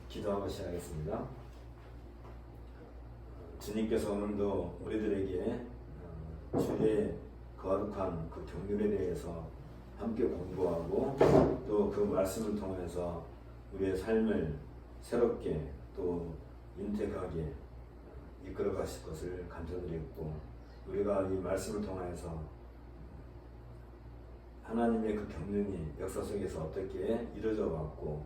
기도하고 시작하겠습니다. 주님께서 오늘도 우리들에게 주의 거룩한 그 경륜에 대해서 함께 공부하고 또 그 말씀을 통해서 우리의 삶을 새롭게 또 윤택하게 이끌어 가실 것을 감사드리고, 우리가 이 말씀을 통해서 하나님의 그 경륜이 역사 속에서 어떻게 이루어져 왔고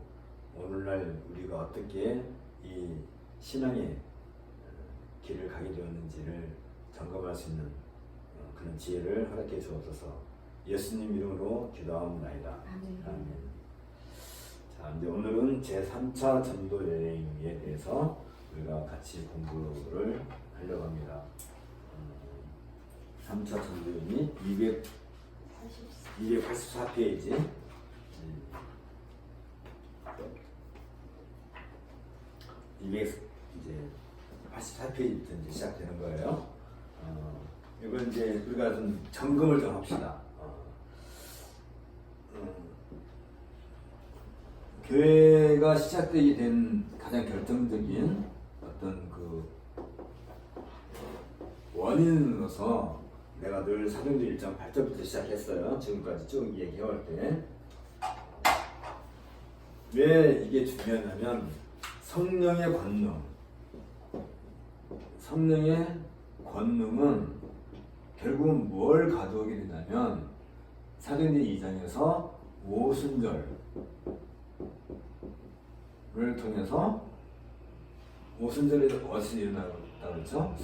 오늘날 우리가 어떻게 이 신앙의 길을 가게 되었는지를 점검할 수 있는 그런 지혜를 허락해 주옵소서. 예수님 이름으로 기도하옵나이다. 아멘. 자, 이제 오늘은 제3차 전도 여행에 대해서 우리가 같이 공부를 하려고 합니다. 3차 전도 여행이 284페이지. 이제 84페이지부터 이제 시작되는 거예요. 이건 이제 우리가 좀 점검을 좀 합시다. 교회가 시작되게 된 가장 결정적인 어떤 그 원인으로서 내가 늘 사도행전 1장 8절부터 시작했어요. 지금까지 쭉 얘기해올 때. 왜 이게 중요하냐면 성령의 권능. 성령의 권능은 결국은 뭘 가져오게 되냐면 사도행전 2장에서 오순절을 통해서, 오순절에 어디서 일어나고 있다고 그랬죠?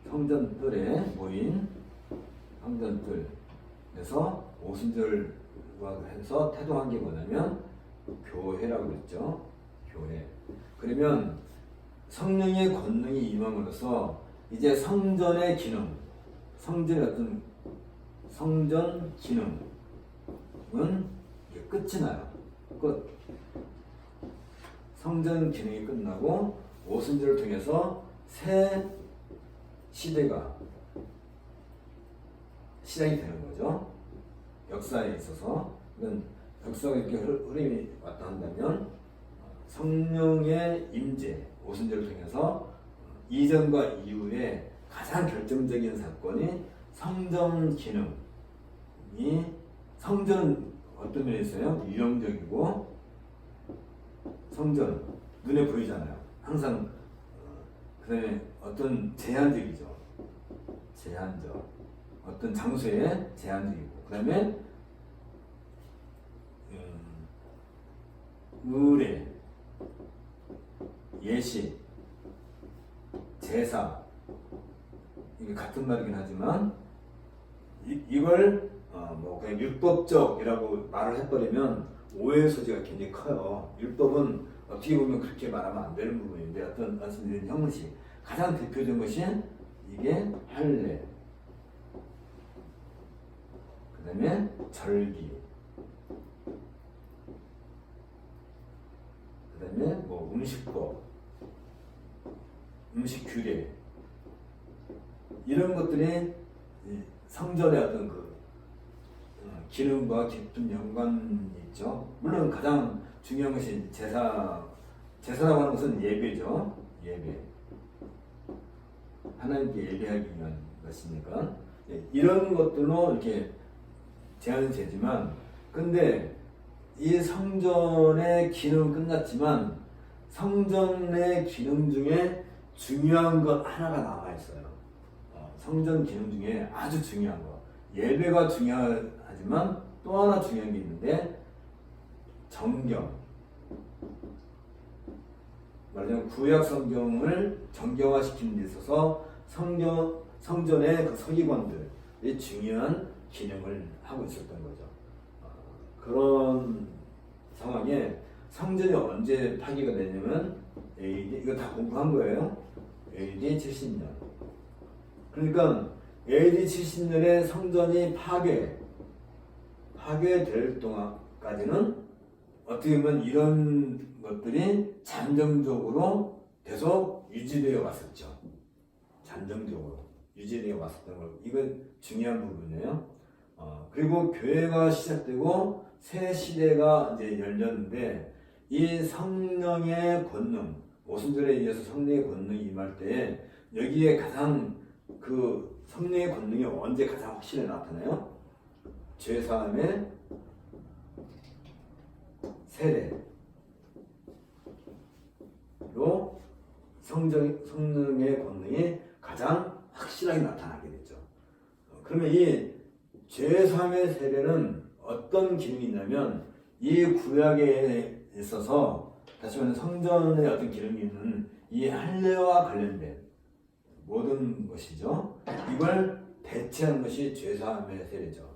성전뜰에 모인 성전뜰에서 오순절과 해서 태동한 게 뭐냐면 교회라고 그랬죠. 교회. 그러면 성령의 권능이 임함으로써 이제 성전의 기능, 성전의 어떤 성전 기능은 끝이 나요. 끝. 성전 기능이 끝나고 오순절을 통해서 새 시대가 시작이 되는 거죠. 역사에 있어서. 역사가 이렇게 흐름이 왔다 한다면 성령의 임재, 오순절을 통해서 이전과 이후에 가장 결정적인 사건이 성전 기능이, 성전은 어떤 면에 있어요? 유형적이고, 성전 눈에 보이잖아요. 항상. 그 다음에 어떤 제한적이죠. 제한적. 어떤 장소에 제한적이고, 그 다음에 의례, 예식, 제사, 이게 같은 말이긴 하지만 이걸 뭐 그냥 율법적이라고 말을 해버리면 오해의 소지가 굉장히 커요. 율법은 어떻게 보면 그렇게 말하면 안 되는 부분인데, 어떤 말씀드린 형식, 가장 대표적인 것이 이게 할례, 그 다음에 절기, 그 다음에 뭐 음식법, 음식 규례, 이런 것들이 성전의 어떤 그 기능과 깊은 연관이 있죠. 물론 가장 중요한 것이 제사라고 하는 것은 예배죠. 예배. 하나님께 예배하기 위한 것이니까. 이런 것들로 이렇게 제한이 되지만, 근데 이 성전의 기능은 끝났지만 성전의 기능 중에 중요한 것 하나가 남아있어요. 성전 기능 중에 아주 중요한 거. 예배가 중요하지만 또 하나 중요한 게 있는데, 정경. 말하자면 구약 성경을 정경화시키는 데 있어서 성전의 그 서기관들이 중요한 기능을 하고 있었던 거죠. 그런 상황에 성전이 언제 파괴가 되냐면 AD, 이거 다 공부한 거예요. AD 70년. 그러니까 AD 70년에 성전이 파괴될 동안까지는 어떻게 보면 이런 것들이 잠정적으로 계속 유지되어 왔었죠. 잠정적으로 유지되어 왔었던 거, 이건 중요한 부분이에요. 그리고 교회가 시작되고 새 시대가 이제 열렸는데, 이 성령의 권능, 오순절에 의해서 성령의 권능이 임할 때 여기에 가장 그 성령의 권능이 언제 가장 확실히 나타나요? 죄사함의 세례로 성령의 권능이 가장 확실하게 나타나게 되죠. 그러면 이 죄사함의 세례는 어떤 기능이 있냐면 이 구약에 있어서 다시 말하면 성전의 어떤 기능이 있는 이 할례와 관련된 모든 것이죠. 이걸 대체하는 것이 죄사함의 세례죠.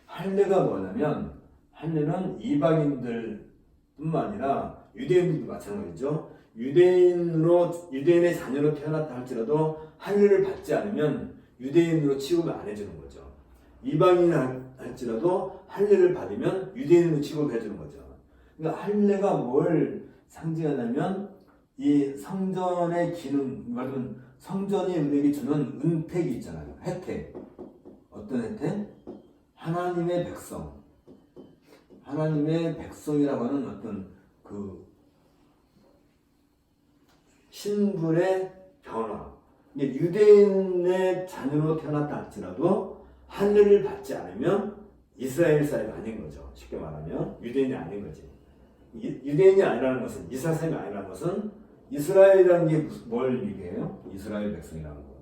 할례가 뭐냐면 할례는 이방인들뿐만 아니라 유대인들도 마찬가지죠. 유대인의 자녀로 태어났다 할지라도 할례를 받지 않으면 유대인으로 취급을 안 해주는 거죠. 이방인 할지라도 할례를 받으면 유대인으로 취급해 주는 거죠. 그러니까 할례가 뭘 상징하냐면 이 성전의 기능, 말하면 성전이 우리에게 주는 은택이 있잖아요. 혜택. 어떤 혜택? 하나님의 백성. 하나님의 백성이라고 하는 어떤 그 신분의 변화. 유대인의 자녀로 태어났다 할지라도 할례를 받지 않으면 이스라엘 사람이 아닌 거죠. 쉽게 말하면 유대인이 아닌 거지. 유대인이 아니라는 것은 이스라엘 사람이 아니라는 것은 이스라엘이라는 게 뭘 얘기해요? 이스라엘 백성이라는 거.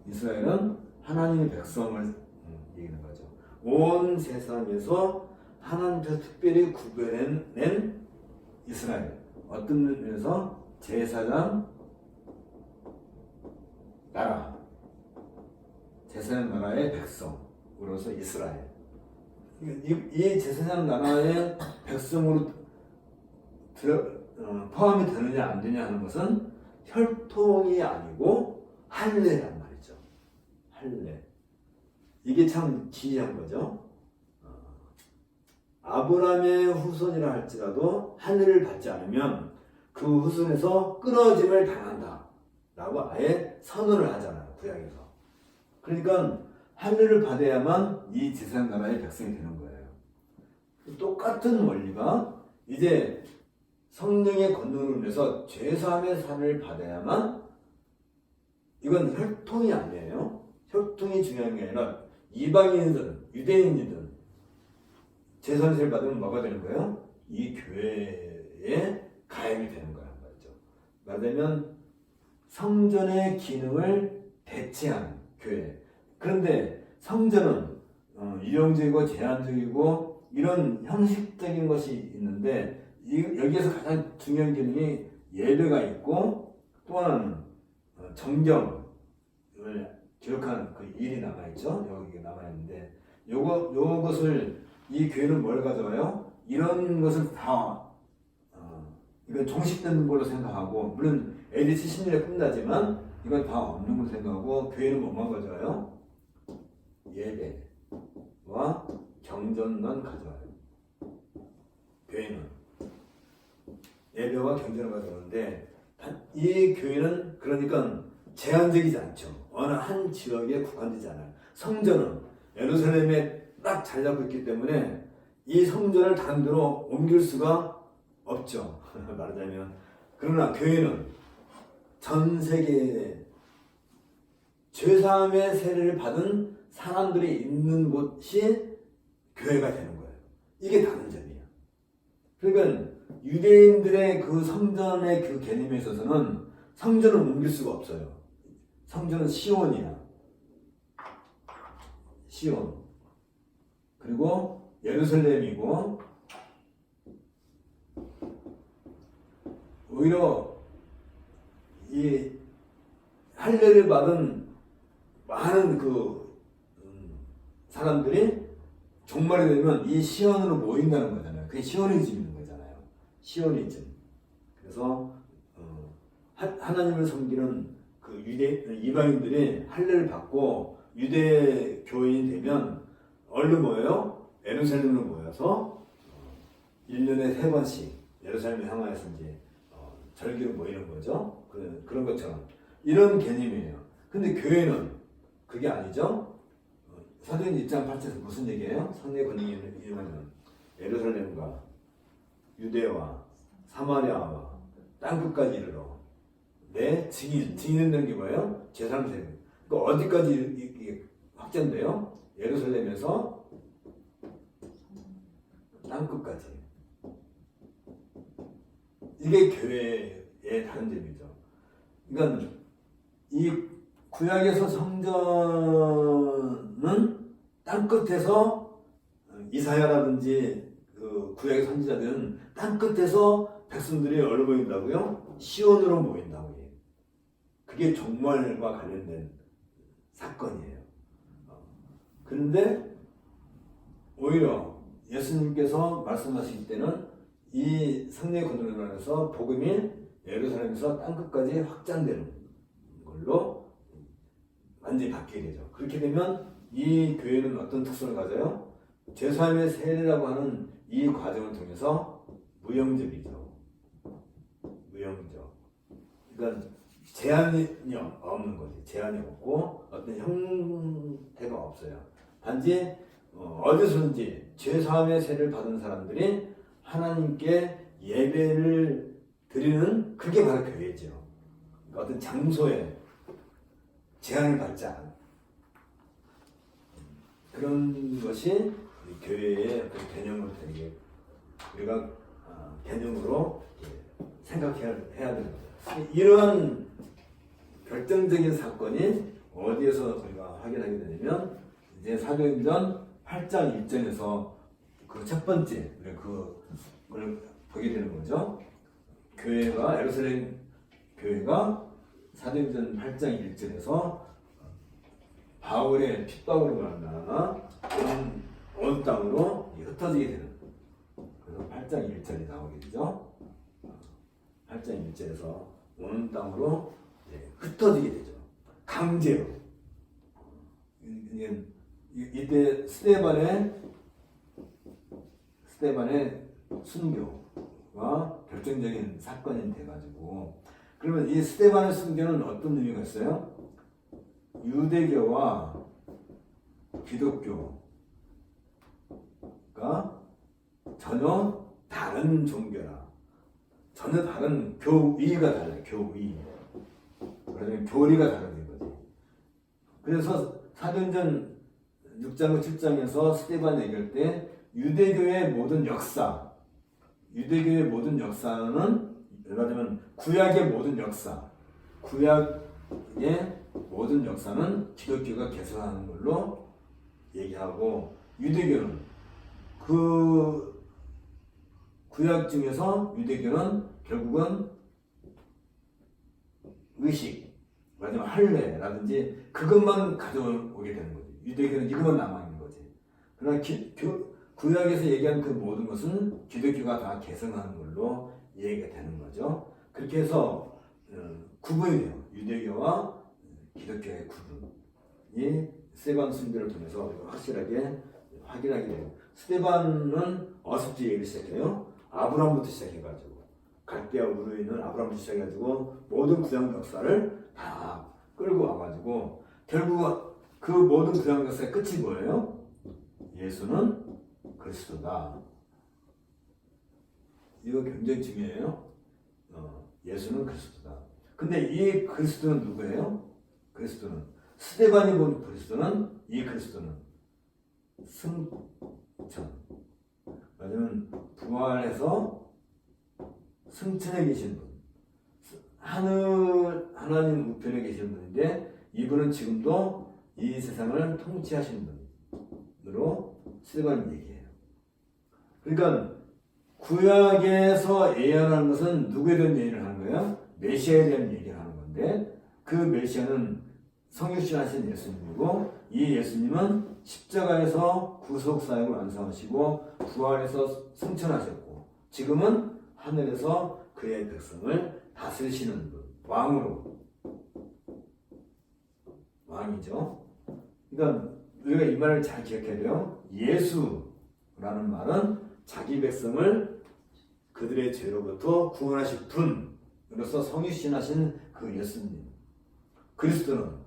이스라엘은 하나님의 백성을 얘기하는 거죠. 온 세상에서 하나님께서 특별히 구별해낸 이스라엘. 어떤 면에서 제사장 나라, 제사장 나라의 백성으로서 이스라엘. 이 제사장 나라의 백성으로 포함이 되느냐 안 되냐 하는 것은 혈통이 아니고 할례란 말이죠. 할례. 이게 참 기이한 거죠. 아브라함의 후손이라 할지라도 할례를 받지 않으면 그 후손에서 끊어짐을 당한다 라고 아예 선언을 하잖아요. 구약에서. 그러니까 할례를 받아야만 이 제사장 나라의 백성이 되는 거예요. 똑같은 원리가 이제 성령의 권능으로 인해서 죄사함의 사를 받아야만, 이건 혈통이 아니에요. 혈통이 중요한 게 아니라 이방인이든 유대인이든 제사를 받으면 뭐가 되는 거예요? 이 교회에 가입이 되는 거란 말이죠. 말하자면 성전의 기능을 대체하는 교회. 그런데 성전은 유형적이고 제한적이고 이런 형식적인 것이 있는데 여기에서 가장 중요한 기능이 예배가 있고 또 하나는 정경을 기록하는 그 일이 남아있죠. 여기 남아있는데 요것을 이 교회는 뭘 가져와요? 이런 것을 다 이건 종식된 걸로 생각하고, 물론 AD 70년에 끝나지만 이건 다 없는 걸로 생각하고 교회는 뭐만 가져와요? 예배와 경전만 가져와요. 교회는 예배와 경전을 가져오는데 이 교회는 그러니까 제한적이지 않죠. 어느 한 지역에 국한되지 않아요. 성전은 예루살렘에 딱 자리 잡고 있기 때문에 이 성전을 다른 데로 옮길 수가 없죠. 말하자면. 그러나 교회는 전 세계에 죄사함의 세례를 받은 사람들이 있는 곳이 교회가 되는 거예요. 이게 다른 점이에요. 그러니까 유대인들의 그 성전의 그 개념에 있어서는 성전을 옮길 수가 없어요. 성전은 시온이야. 시온. 그리고 예루살렘이고, 오히려 이 할례를 받은 많은 그 사람들이 종말이 되면 이 시온으로 모인다는 거잖아요. 그게 시오니즘인 거잖아요. 시오니즘. 그래서 하나님을 섬기는 그 이방인들이 할례를 받고 유대 교인이 되면 얼른 모여요? 예루살렘으로 모여서 1년에 3번씩 예루살렘을 향하여서 이제 절기로 모이는 거죠. 그런 것처럼 이런 개념이에요. 근데 교회는 그게 아니죠. 사도행 1장 8절에서 무슨 얘기예요? 성령의 권능이 임하면 예루살렘과 유대와 사마리아와 땅끝까지 이르러 내 증인된 게 뭐예요? 제3세계. 그러니까 어디까지 이게 확장돼요? 예루살렘에서 땅끝까지. 이게 교회의 다른 점이죠. 그러니까 이 구약에서 성전은 땅끝에서 이사야라든지 그 구약의 선지자들은 땅끝에서 백성들이 어디로 모인다고요? 시온으로 모인다고 해요. 그게 종말과 관련된 사건이에요. 그런데 오히려 예수님께서 말씀하실 때는 이 성령의 거듭남을 통해서 복음이 예루살렘에서 땅끝까지 확장되는 걸로 완전히 바뀌게 되죠. 그렇게 되면 이 교회는 어떤 특성을 가져요? 제3의 세례라고 하는 이 과정을 통해서 무형적이죠. 무형적. 그러니까 제한이 없는 거지. 제한이 없고 어떤 형태가 없어요. 단지 어디서든지 제3의 세례를 받은 사람들이 하나님께 예배를 드리는 그게 바로 교회죠. 그러니까 어떤 장소에 제한을 받지 않은 그런 것이 교회의 어떤 개념으로 되게 우리가 개념으로 생각해야 되는 거죠. 이러한 결정적인 사건이 어디에서 우리가 확인하게 되냐면 이제 사도행전 8장 1절에서 그 첫 번째 그걸 보게 되는 거죠. 교회가 예루살렘 교회가 사도행전 8장 1절에서 바울의 핍박으로 말미암아 온 땅으로 흩어지게 되는. 그래서 8장 1절이 나오게 되죠. 8장 1절에서 온 땅으로 흩어지게 되죠. 강제로. 이때 스데반의 순교가 결정적인 사건이 돼가지고, 그러면 이 스데반의 순교는 어떤 의미가 있어요? 유대교와 기독교가 전혀 다른 종교라, 전혀 다른 교의가 달라요. 교의. 그러면 교리가 다른 거지. 그래서 사도행전 6장 7장에서 스데반 얘기할 때 유대교의 모든 역사는 말하자면 구약의 모든 역사는 기독교가 개선하는 걸로 얘기하고, 유대교는 그 구약 중에서 유대교는 결국은 의식, 말하자면 할례라든지 그것만 가져오게 되는 거지. 유대교는 이것만 남아있는 거지. 그러나 구약에서 얘기한 그 모든 것은 기독교가 다 개성하는 걸로 얘기가 되는 거죠. 그렇게 해서 구분이 돼요. 유대교와 기독교의 구분이 스데반 순교를 통해서 확실하게 확인하게 돼요. 스데반은 어디서부터 얘기를 시작해요? 아브라함부터 시작해가지고, 갈대아 우르에 있는 아브라함부터 시작해가지고 모든 구약 역사를 다 끌고 와가지고 결국 그 모든 구약 역사의 끝이 뭐예요? 예수는 그리스도다. 이거 굉장히 중요해요. 예수는 그리스도다. 근데 이 그리스도는 누구예요? 그리스도는 스데반이 본 그리스도는, 이 그리스도는 승천, 왜냐면 부활해서 승천에 계신 분, 하나님 우편에 계신 분인데, 이분은 지금도 이 세상을 통치하시는 분으로 스데반이 얘기해요. 그러니까 구약에서 예언하는 것은 누구에 대한 얘기를 하는 거예요? 메시아에 대한 얘기를 하는 건데, 그 메시아는 성육신하신 예수님이고, 이 예수님은 십자가에서 구속사역을 완성하시고 부활해서 승천하셨고, 지금은 하늘에서 그의 백성을 다스리시는 분, 왕이죠. 그러니까 우리가 이 말을 잘 기억해야 돼요. 예수라는 말은 자기 백성을 그들의 죄로부터 구원하실 분으로서 성육신하신 그 예수님. 그리스도는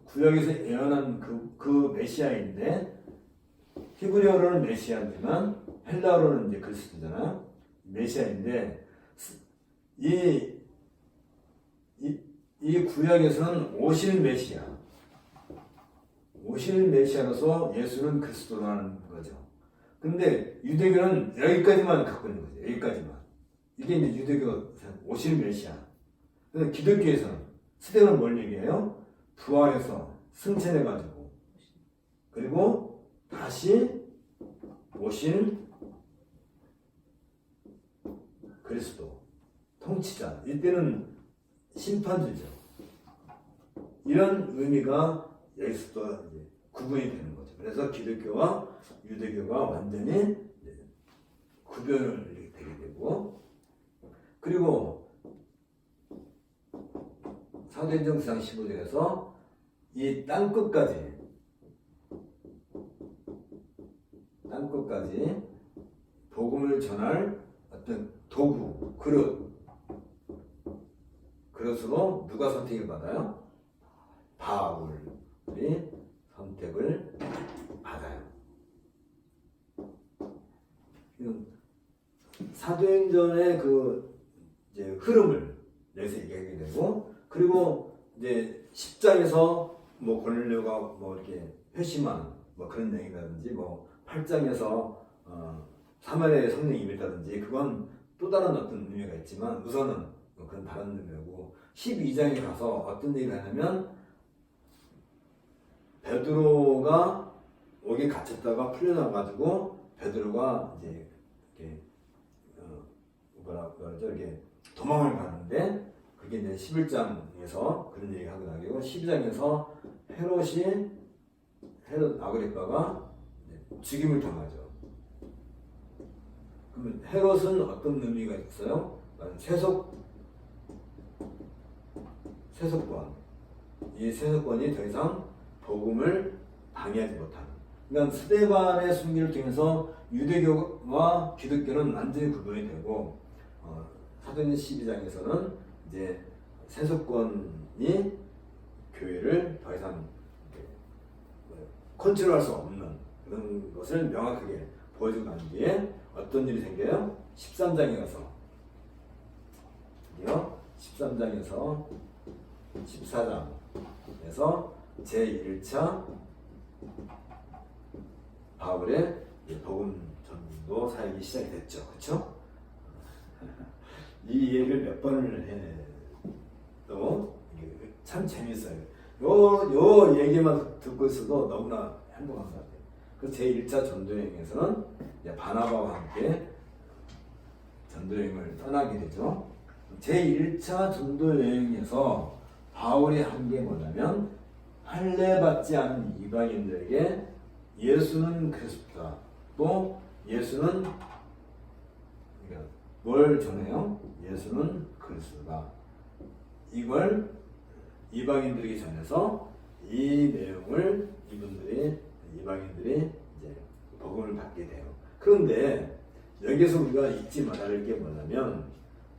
구약에서 예언한 그 메시아인데, 히브리어로는 메시아지만 헬라어로는 이제 그리스도잖아요. 메시아인데 이, 이 구약에서는 오실 메시아, 오실 메시아로서 예수는 그리스도라는 거죠. 근데 유대교는 여기까지만 갖고 있는 거죠. 여기까지만. 이게 이제 유대교 오실 메시아. 근데 기독교에서는 스데반은 뭘 얘기해요? 부활해서 승천해가지고 그리고 다시 오실 그리스도 통치자. 이때는 심판주죠. 이런 의미가 여기서 또 구분이 되는 거죠. 그래서 기독교와 유대교가 완전히 구별을 되게 되고, 그리고 사도행전 9장 15절에서 이 땅끝까지 복음을 전할 어떤 도구, 그릇으로 누가 선택을 받아요? 바울이 선택을 받아요. 사도행전의 그 이제 흐름을 여기서 얘기하게 되고, 그리고 이제 10장에서 뭐 고넬료가 뭐 이렇게 회심한 뭐 그런 내용이라든지, 뭐 8장에서 사마리아에 성령이 임했다든지, 그건 또 다른 어떤 의미가 있지만 우선은 그건 다른 의미고, 12장에 가서 어떤 얘기를 하냐면 베드로가 옥에 갇혔다가 풀려나가지고 베드로가 이제 이렇게 뭐라 그러죠? 이렇게 도망을 가는데, 그게 이제 11장에서 그런 얘기 하고 나기고, 12장에서 헤롯 아그리빠가 죽임을 당하죠. 그러면 헤롯은 어떤 의미가 있어요? 세속권. 이 세속권이 더 이상 복음을 방해하지 못하는. 그러니까 스데반의 순기를 통해서 유대교와 기독교는 완전히 구분이 되고, 사도행전 12장에서는 이제 세속권이 교회를 더 이상 컨트롤할 수 없는 그런 것을 명확하게 보여주고 난 뒤에 어떤 일이 생겨요? 13장에 가서 13장에서 14장에서 제1차 바울의 복음 전도 사역이 시작이 됐죠. 그렇죠? 이 얘기를 몇 번을 해도 참 재밌어요. 요 얘기만 듣고 있어도 너무나 행복한 것 같아요. 그래서 제1차 전도여행에서는 바나바와 함께 전도여행을 떠나게 되죠. 제1차 전도여행에서 바울이 한 게 뭐냐면, 할례받지 않은 이방인들에게 예수는 그리스도다. 또 예수는 뭘 전해요? 예수는 그리스도다. 이걸 이방인들에게 전해서 이 내용을 이방인들이 이제 복음을 받게 돼요. 그런데 여기서 우리가 잊지 말아야 할 게 뭐냐면,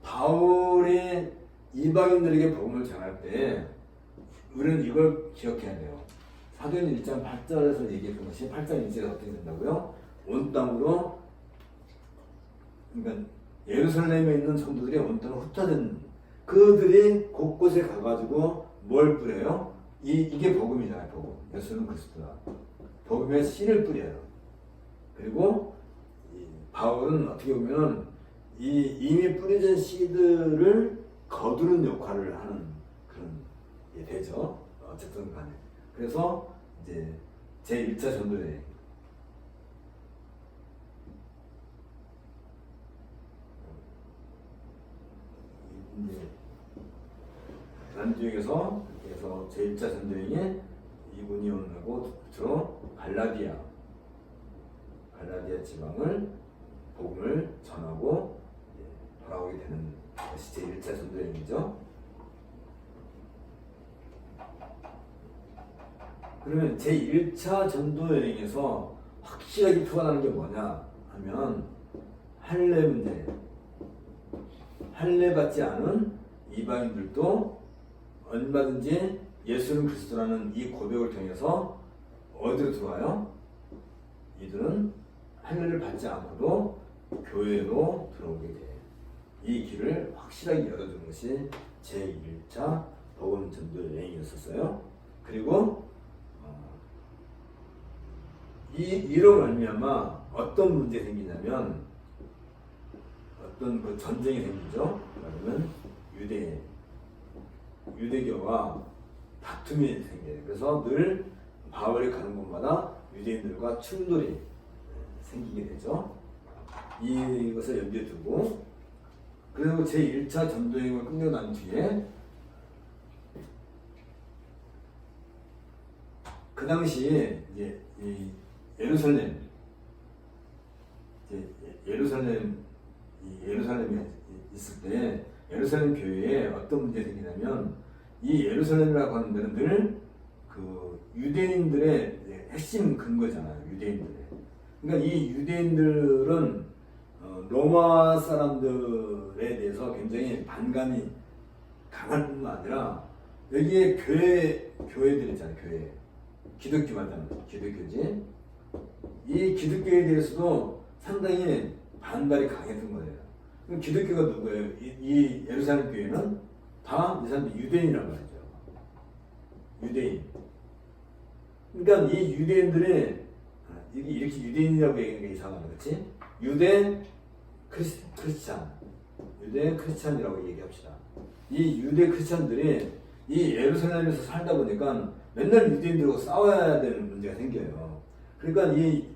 바울이 이방인들에게 복음을 전할 때 우리는 이걸 기억해야 돼요. 사도행전 1장 8절에서 얘기했던 것이 8장 1절에 어떻게 된다고요? 온 땅으로, 그러니까 예루살렘에 있는 성도들이 온 땅으로 흩어진, 그들이 곳곳에 가가지고 뭘 뿌려요? 이게 복음이잖아요. 복음. 예수는 그리스도다. 복음의 씨를 뿌려요. 그리고 바울은 어떻게 보면 이미 뿌려진 씨들을 거두는 역할을 하는 그런 게 되죠. 어쨌든 간에. 그래서 이제 제1차 전도여행, 난중에서 그래서 제1차 전도여행에 이분이 오고 주로 갈라디아 지방을 복음을 전하고 돌아오게 되는 것이 제1차 전도여행이죠. 그러면 제1차 전도여행에서 확실하게 표현하는 게 뭐냐 하면, 할례 문제. 할례받지 않은 이방인들도 얼마든지 예수는 그리스도라는 이 고백을 통해서 어디로 들어와요? 이들은 할례를 받지 않고도 교회로 들어오게 돼. 이 길을 확실하게 열어준 것이 제1차 복음 전도 여행이었었어요. 그리고 이로 말미암아 어떤 문제 생기냐면 어떤 그 전쟁이 생기죠. 그러면 유대교와 다툼이 생겨요. 그래서 늘 바울이 가는 곳마다 유대인들과 충돌이 생기게 되죠. 이것을 염두에 두고 그리고 제1차 전도여행을 끝내고 난 뒤에 그 당시에 이제 이 예루살렘에 있을 때 예루살렘 교회에 어떤 문제가 생기냐면 이 예루살렘이라고 하는 데는 늘 그 유대인들의 핵심 근거잖아요. 유대인들의. 그러니까 이 유대인들은 로마 사람들에 대해서 굉장히 반감이 강할 뿐만 아니라 여기에 교회들 있잖아요. 교회. 기독교 말하자면 기독교지. 이 기독교에 대해서도 상당히 반발이 강했던 거예요. 그럼 기독교가 누구예요? 이 예루살렘 교회는 다 이 사람들 유대인이라고 하죠. 유대인. 그러니까 이 유대인들의 이렇게 유대인이라고 얘기하는 게 이상하네, 그렇지? 유대 크리스찬, 유대 크리스찬이라고 얘기합시다. 이 유대 크리스찬들이 이 예루살렘에서 살다 보니까 맨날 유대인들하고 싸워야 되는 문제가 생겨요. 그러니까 이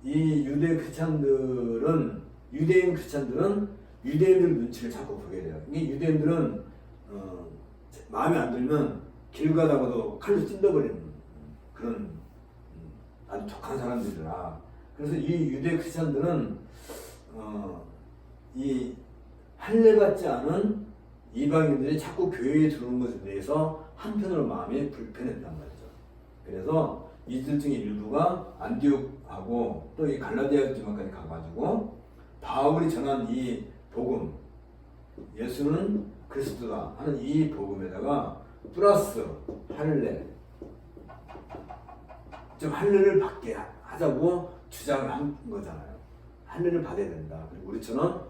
유대 크리스찬들은 유대인 크리스찬들은 유대인들 눈치를 자꾸 보게 돼요. 이 유대인들은 마음에 안 들면 길 가다가도 칼로 찔러버리는 그런 아주 독한 사람들이라. 그래서 이 유대 크리스찬들은 이 할례 받지 않은 이방인들이 자꾸 교회에 들어오는 것에 대해서 한편으로 마음이 불편했단 말이죠. 그래서 이들 중에 일부가 안디옥하고 또 이 갈라디아 지방까지 가가지고 바울이 전한 이 복음, 예수는 그리스도다 하는 이 복음에다가 플러스 할례, 좀 할례를 받게 하자고 주장을 한 거잖아요. 할례를 받아야 된다. 그리고 우리처럼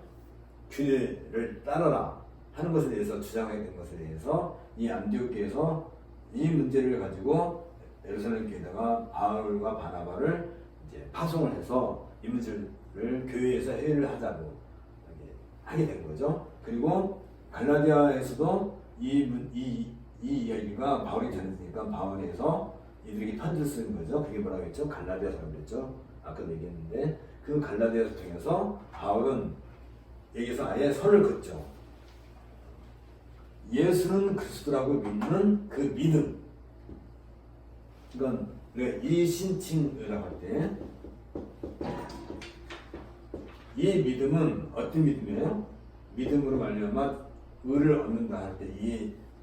규례를 따르라 하는 것에 대해서 주장하게 된 것에 대해서 이 안디옥교에서 이 문제를 가지고 예루살렘 교회에다가 바울과 바나바를 이제 파송을 해서 이 문제를 교회에서 회의를 하자고 하게 된 거죠. 그리고 갈라디아에서도 이 이야기가 바울이 전했으니까 바울에서 이들에게 편지를 쓰는 거죠. 그게 뭐라고 했죠? 갈라디아서라고 했죠. 아까도 얘기했는데 그 갈라디아서 통해서 바울은 여기서 아예 선을 긋죠. 예수는 그리스도라고 믿는 그 믿음. 그러니까 이신칭이라고 할 때 이 믿음은 어떤 믿음이에요? 믿음으로 말미암아 의를 얻는다 할 때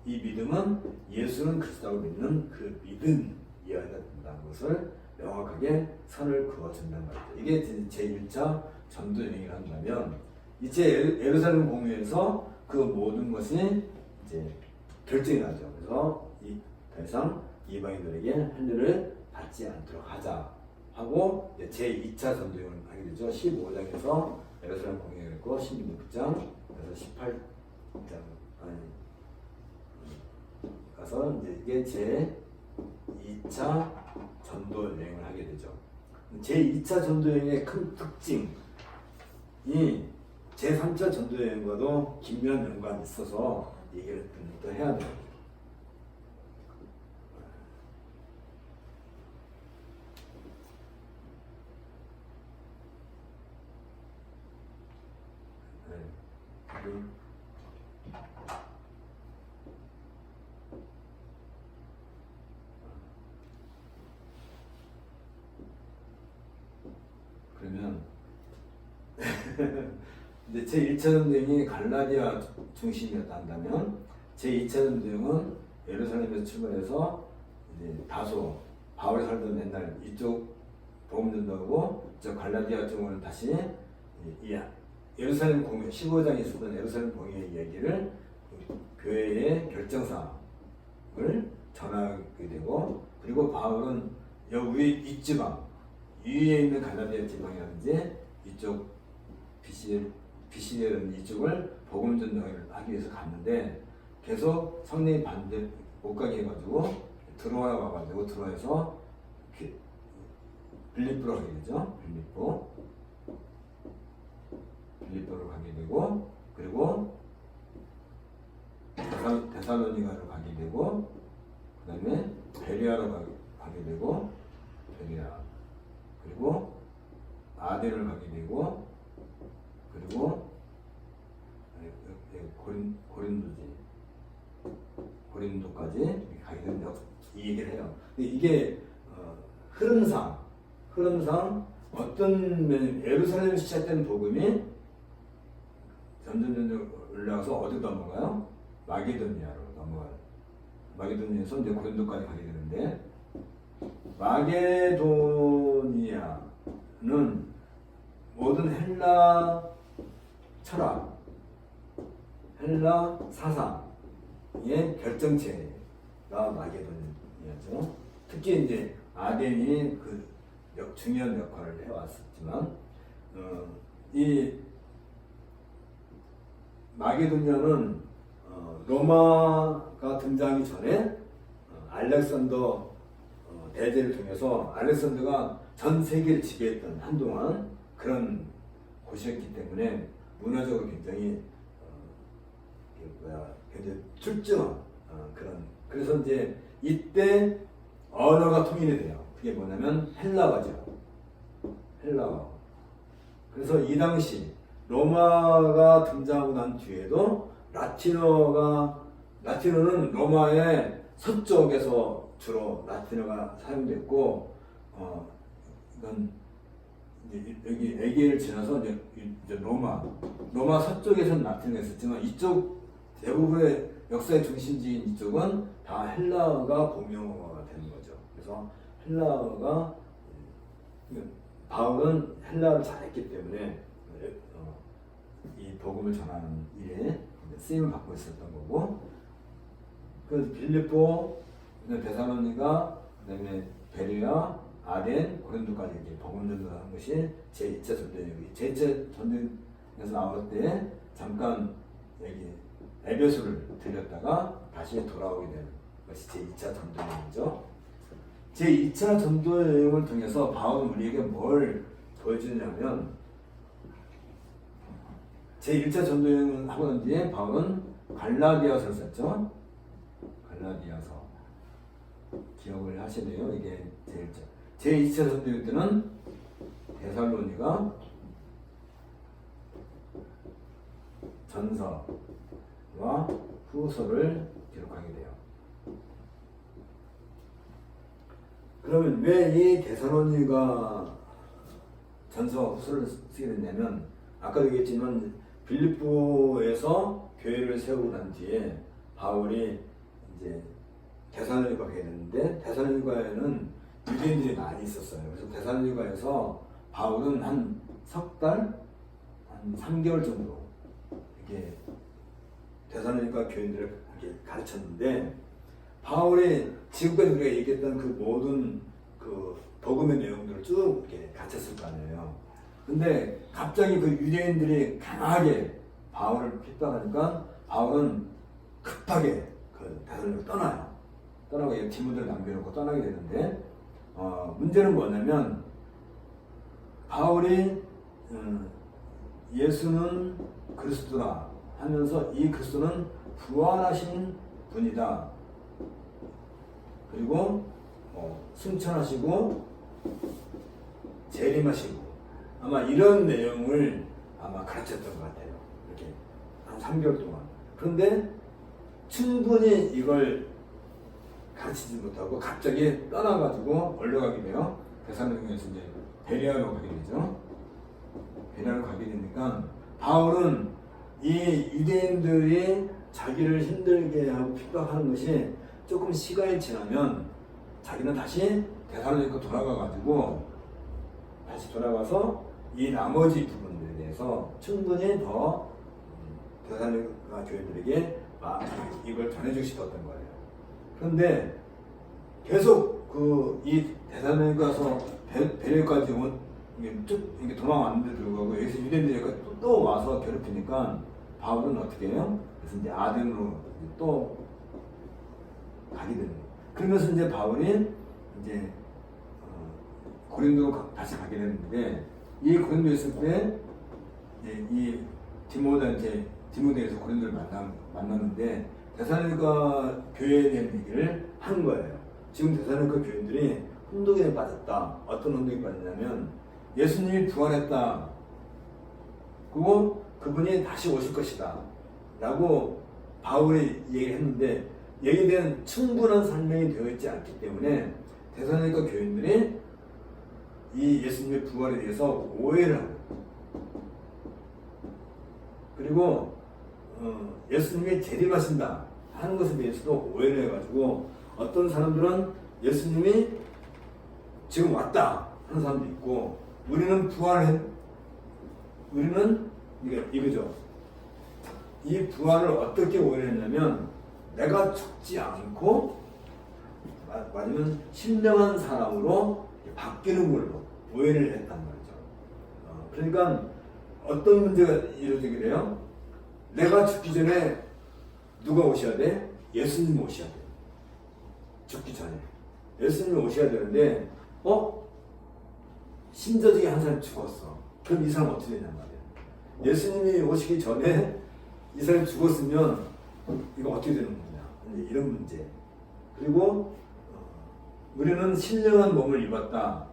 이 믿음은 예수는 그리스도라고 믿는 그 믿음이어야 된다는 것을 명확하게 선을 그어준다는 말이죠. 이게 제1차 전도 여행을 한다면 이제 예루살렘 공회에서 그 모든 것이 이제 결정이 나죠. 그래서 더 이상 이방인들에게 할례를 받지 않도록 하자 하고 제2차 전도 여행을 하게 되죠. 15장에서 예루살렘 공회를 했고 16장 그래서 18장 가서 이제 이게 제2차 전도 여행을 하게 되죠. 제2차 전도 여행의 큰 특징이 제3차 전도 여행과도 긴밀한 연관이 있어서 얘기를 또 해야 돼요. 그러면 근데 제1차 전도여행이 갈라디아 중심이었다 한다면 제2차 전도여행은 예루살렘에서 출발해서 이제 다소 바울이 살던 옛날 이쪽 복음 전도하고 저 갈라디아 쪽을 다시 예루살렘 공회 15장에 있었던 예루살렘 공회의 이야기를 교회의 결정사항을 전하게 되고 그리고 바울은 여기 이 지방 위에 있는 갈라디아 지방이라든지 이쪽 BC라든지 이쪽을 복음 전도를 하기 위해서 갔는데 계속 성령이 반대 못 가게 해가지고 들어와가지고 들어와서 빌립보로 가게 되죠. 빌립보로 가게 되고 그리고 데살로니가로 가게 되고 그 다음에 베레아로 가게 되고 베레아 그리고 아덴을 가게 되고 그리고 고린도까지 가게 된다 이 얘기를 해요. 이게 흐름상 어떤 예루살렘 시작된 복음이 점점 올라가서 어디 넘어가요? 마게도니아로 넘어가요. 마게도니아에서 이제 고린도까지 가게 되는데 마게도니아는 모든 헬라 철학, 헬라 사상의 결정체가 마게도니아죠. 특히 이제 아덴이 그 중요한 역할을 해왔었지만 이 마게도니아는 로마가 등장하기 전에 알렉산더 대제를 통해서 알렉산더가 전 세계를 지배했던 한동안 그런 곳이었기 때문에 문화적으로 굉장히 굉장히 출중한 그런 그래서 이제 이때 언어가 통일이 돼요. 그게 뭐냐면 헬라어죠. 헬라어. 그래서 이 당시 로마가 등장하고 난 뒤에도 라틴어는 로마의 서쪽에서 주로 라틴어가 사용됐고 이건 여기 에게를 지나서 이제 로마 서쪽에서는 라틴어가 있었지만 이쪽 대부분의 역사의 중심지인 이쪽은 다 헬라어가 공용어가 되는 거죠. 그래서 헬라어가 바울은 헬라어를 잘했기 때문에 이 복음을 전하는 일에 쓰임을 받고 있었던 거고 그 빌립보, 데살로니가, 그다음에 베레아, 아덴, 고린도까지 이제 복음 전도하는 것이 제2차 전도여행이 제2차 전도에서 나올 때 잠깐 여기 에베소를 들렸다가 다시 돌아오게 되는 것이 제2차 전도여행이죠. 제2차 전도여행을 통해서 바울은 우리에게 뭘 보여주냐면 제1차 전도여행을 하고 난 뒤에 바울은 갈라디아서를 썼죠. 갈라디아서 기억을 하시네요. 이게 제2차 전도여행 때는 데살로니가 전서와 후서를 기록하게 돼요. 그러면 왜 이 데살로니가 전서와 후서를 쓰게 됐냐면 아까도 얘기했지만 빌립보에서 교회를 세우고 난 뒤에 바울이 이제 데살로니가 가게 됐는데 데살로니가에는 유대인들이 많이 있었어요. 그래서 데살로니가에서 바울은 한 석 달, 한 3개월 정도 이렇게 데살로니가 교인들을 이렇게 가르쳤는데 바울이 지금까지 우리가 얘기했던 그 모든 그 복음의 내용들을 쭉 이렇게 가르쳤을 거 아니에요. 근데 갑자기 그 유대인들이 강하게 바울을 핍박하니까 바울은 급하게 그 데살로니가 떠나요. 떠나고 디모데를 남겨놓고 떠나게 되는데 문제는 뭐냐면 바울이 예수는 그리스도라 하면서 이 그리스도는 부활하신 분이다. 그리고 승천하시고 재림하시고 아마 이런 내용을 아마 가르쳤던 것 같아요. 이렇게 한 3개월 동안. 그런데 충분히 이걸 가르치지 못하고 갑자기 떠나가지고 올라가게 돼요. 데살로니가에서 이제 베레아로 가게 되죠. 베레아로 가게 되니까 바울은 이 유대인들이 자기를 힘들게 하고 핍박하는 것이 조금 시간이 지나면 자기는 다시 데살로니가 돌아가가지고 다시 돌아가서 이 나머지 부분들에 대해서 충분히 더 데살로니가 교인들에게 이걸 전해주고 싶었던 거예요. 그런데 계속 이 데살로니가서 베레까지 이게 쭉 이게 도망왔는데 불구하고 여기서 유대인들이 또 와서 괴롭히니까 바울은 어떻게 해요? 그래서 이제 아덴으로 또 가게 되는 거예요. 그러면서 이제 바울이 이제 고린도로 다시 가게 되는데 이 고린도에 있을 때 이 디모데에서 고린도를 만났는데 데살로니가 교회에 대한 얘기를 하는 거예요. 지금 데살로니가 교인들이 혼동에 빠졌다. 어떤 혼동에 빠졌냐면 예수님이 부활했다. 그리고 그분이 다시 오실 것이다. 라고 바울이 얘기했는데 여기에 대한 충분한 설명이 되어 있지 않기 때문에 데살로니가 교인들이 이 예수님의 부활에 대해서 오해를 하고 그리고 예수님이 재림하신다 하는 것에 대해서도 오해를 해가지고 어떤 사람들은 예수님이 지금 왔다 하는 사람도 있고 우리는 이거죠. 이 부활을 어떻게 오해했냐면 내가 죽지 않고 맞으면 신령한 사람으로 바뀌는 걸로 오해를 했단 말이죠. 그러니까 어떤 문제가 이루어지게 돼요? 내가 죽기 전에 누가 오셔야 돼? 예수님 오셔야 돼. 죽기 전에 예수님이 오셔야 되는데 신자 중에 한 사람이 죽었어. 그럼 이 사람 어떻게 되냔 말이야. 예수님이 오시기 전에 이 사람이 죽었으면 이거 어떻게 되는 거냐. 이런 문제. 그리고 우리는 신령한 몸을 입었다.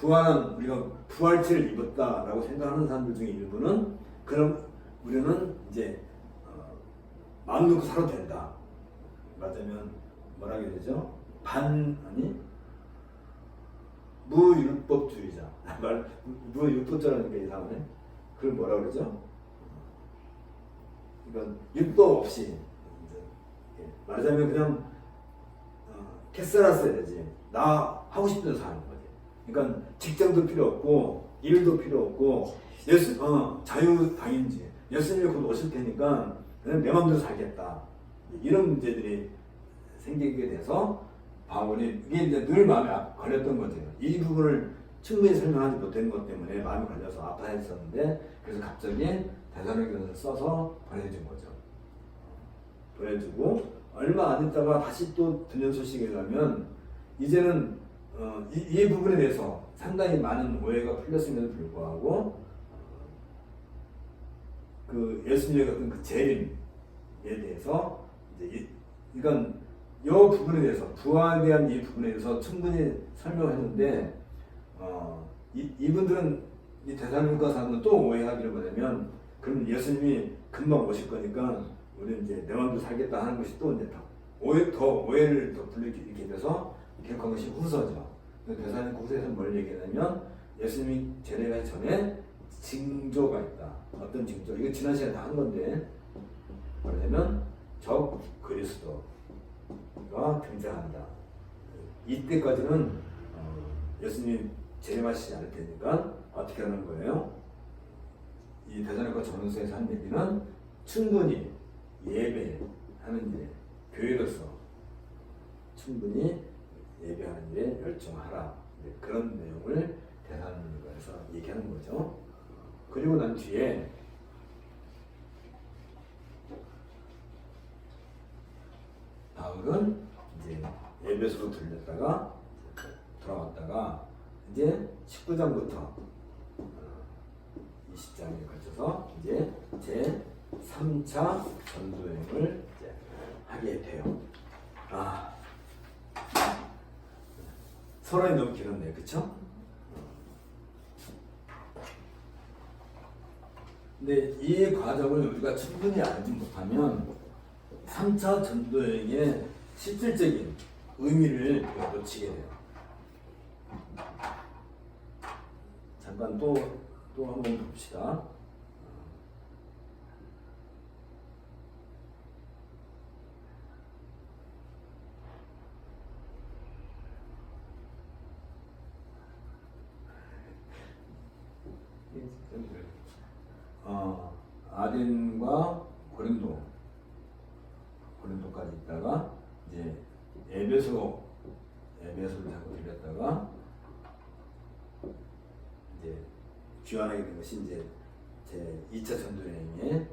우리가 부활체를 입었다라고 생각하는 사람들 중에 일부는 그럼 우리는 이제 마음 놓고 살아도 된다. 맞으면 뭐라 해야 되죠? 무율법주의자. 무율법자라는 게 이상하네. 그걸 뭐라 그러죠? 그러니까 율법 없이 말하자면 그냥 캐스라 써야 되지. 나 하고 싶은 대로 사는 거지. 그러니까 직장도 필요 없고 일도 필요 없고 자유당인지 예수님이 곧 오실 테니까 그냥 내 마음대로 살겠다. 이런 문제들이 생기게 돼서 바울이 이게 이제 늘 마음에 걸렸던 거죠. 이 부분을 충분히 설명하지 못한 것 때문에 마음이 걸려서 아파했었는데 그래서 갑자기 데살로니가서를 써서 보내준 거죠. 보내주고 얼마 안 있다가 다시 또 들려온 소식에 의하면 이제는 이 부분에 대해서 상당히 많은 오해가 풀렸음에도 불구하고 그 예수님의 같은 그 재림에 대해서 이제 이건 이 부분에 대해서 부활에 대한 이 부분에 대해서 충분히 설명했는데 이분들은 이 데살로니가 사람은 또 오해하기를 뭐냐면 그럼 예수님이 금방 오실 거니까 우리는 이제 내 마음대로 살겠다 하는 것이 또 이제 오해를 더 불리게 돼서 기록한 것이 후서죠. 데살로니가 후서에서 뭘 얘기하냐면 예수님이 재림하기 전에 징조가 있다. 어떤 징조? 이거 지난 시간에 다 한 건데 뭐냐면 적 그리스도가 등장한다. 이때까지는 예수님이 재림하시지 않을 테니까 어떻게 하는 거예요? 이 데살로니가 전서에서 한 얘기는 충분히 예배하는 일에 교회로서 충분히 예배하는 일에 열중하라. 그런 내용을 데살로니가에서 얘기하는 거죠. 그리고 난 뒤에 바울은 이제 에베소로 들렸다가 돌아왔다가 이제 19장부터 20장에 걸쳐서 이제 제 3차 전도여행을 이제 하게 돼요. 서론이 너무 길었네요. 그쵸? 근데 이 과정을 우리가 충분히 알지 못하면 3차 전도여행의 실질적인 의미를 놓치게 돼요. 잠깐 또 한번 봅시다. 아덴과 고린도까지 있다가, 이제, 에베소를 자꾸 들렸다가, 이제, 제 3차 전도여행을 이제 하게 돼요. 이제 귀환하게 된 것이 이제 제 2차 전도여행에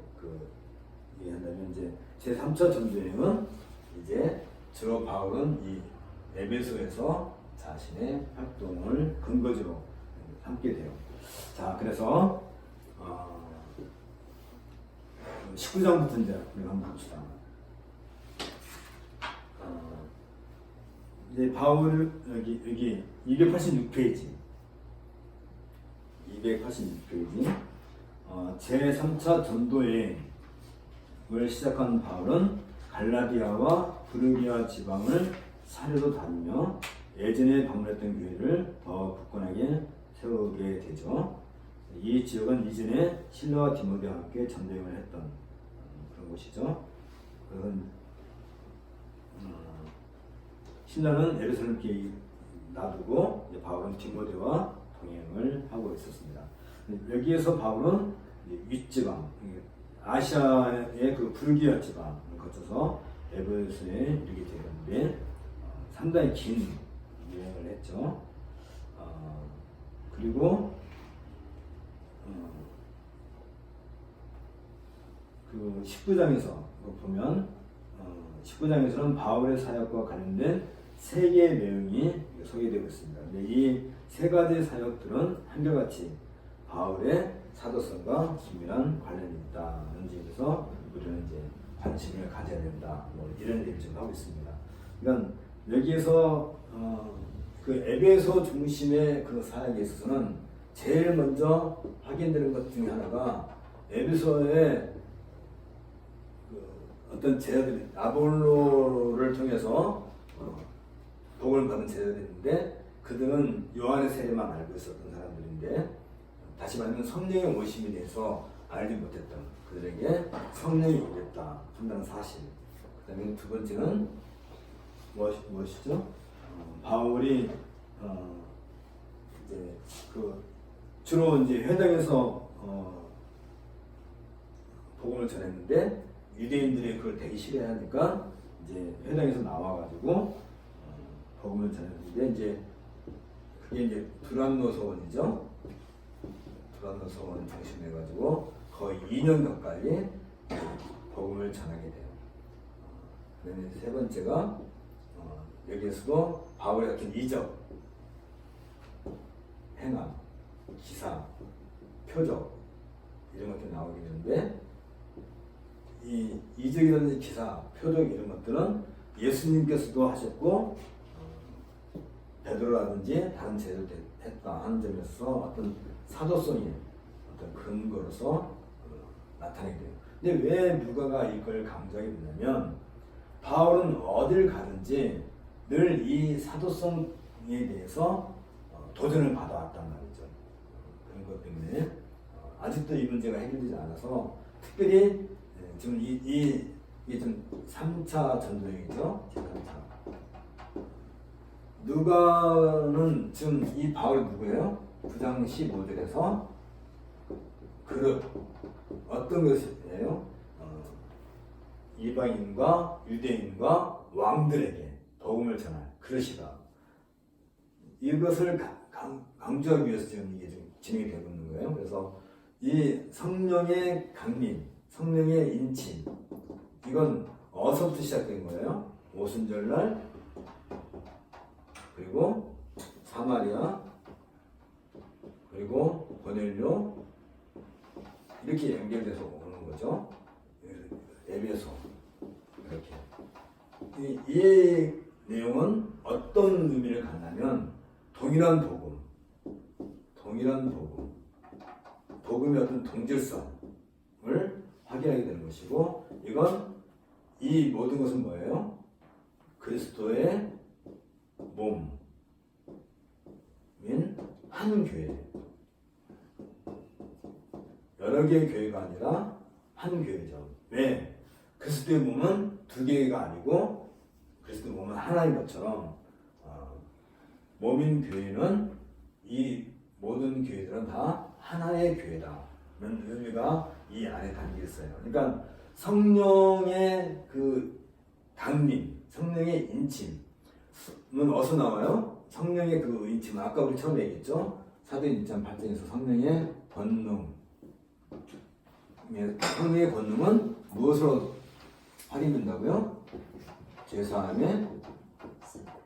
얘기한다면 이제 제 3차 전도여행은 이제 주로 바울은 이 에베소에서 자신의 활동을 근거지로 삼게 돼요. 자, 그래서 19장부터 이제 우리가 한번 봅시다. 이제 바울 여기 286페이지 제 3차 전도여행을 시작한 바울은 갈라디아와 브르기아 지방을 사려도 다니며 예전에 방문했던 교회를 더 굳건하게 세우게 되죠. 이 지역은 이전에 실라와 디모데와 함께 전도여행을 했던 그런 곳이죠. 그건 신라는 예루살렘 교회에 놔두고 바울은 디모데와 동행을 하고 있었습니다. 여기에서 바울은 윗지방, 아시아의 그 불기아 지방을 거쳐서 에베소에 이르게 되었는데 상당히 긴 여행을 했죠. 그리고 그 19장에서 보면 19장에서는 바울의 사역과 관련된 3개의 내용이 소개되고 있습니다. 이 3가지 사역들은 한결같이 바울의 사도성과 긴밀한 관련이 있다는 점에서 우리는 이제 관심을 가져야 된다. 뭐 이런 얘기를 좀 하고 있습니다. 그러니까 여기에서 그 에베소 중심의 그 사역에 있어서는 제일 먼저 확인되는 것 중에 하나가 에베소의 어떤 제자들이 아볼로를 통해서 복을 받은 제자들인데 그들은 요한의 세례만 알고 있었던 사람들인데 다시 말하면 성령의 오심에 대해서 알지 못했던 그들에게 성령이 오겠다 한다는 사실. 그 다음에 두 번째는 무엇이죠? 바울이 이제 그 주로 이제 회당에서 복음을 전했는데 유대인들이 그걸 되게 싫어하니까 이제 회당에서 나와가지고 복음을 전했는데 이제 그게 이제 두란노 서원이죠. 두란노 서원을 중심해가지고 거의 2년 가까이 복음을 전하게 돼요. 그다음에 세 번째가 여기에서도 바울의 같은 이적, 행함, 기사, 표적 이런 것들이 나오게 되는데 이 이적이라든지 기사, 표적 이런 것들은 예수님께서도 하셨고 베드로라든지 다른 제자도 했다 하는 점에서 어떤 사도성의 어떤 근거로서 나타나게 돼요. 근데 왜 누가가 이걸 강조하게 되냐면 바울은 어딜 가든지 늘 이 사도성에 대해서 도전을 받아왔단 말이죠. 그런 것 때문에 아직도 이 문제가 해결되지 않아서 특별히 지금 이게 좀 3차 전도여행이죠. 제3차. 누가는 지금 이 바울이 누구예요? 9장 15절에서 그릇 어떤 것이에요? 이방인과 유대인과 왕들에게 복음을 전할 그릇이다. 이것을 강조하기 위해서 지금 이게 좀 진행이 되고 있는 거예요. 그래서 이 성령의 강림, 성령의 인침, 이건 어디서부터 시작된 거예요? 오순절날, 그리고 사마리아, 그리고 고넬료 이렇게 연결돼서 오는 거죠. 에베소 이렇게. 이 내용은 어떤 의미를 갖냐면 동일한 복음의 어떤 동질성을 확인하게 되는 것이고, 이건 이 모든 것은 뭐예요? 그리스도의 몸인 한 교회, 여러 개의 교회가 아니라 한 교회죠. 왜? 그리스도의 몸은 두 개가 아니고 그리스도의 몸은 하나인 것처럼 몸인 교회는 이 모든 교회들은 다 하나의 교회다는 의미가 이 안에 담겨 있어요. 그러니까 성령의 그 강림, 성령의 인침은 어디서 나와요? 성령의 그 인침은 아까 우리 처음에 얘기했죠. 사도행 1장 8장에서 성령의 권능, 성령의 권능은 무엇으로 확인된다고요? 죄사함의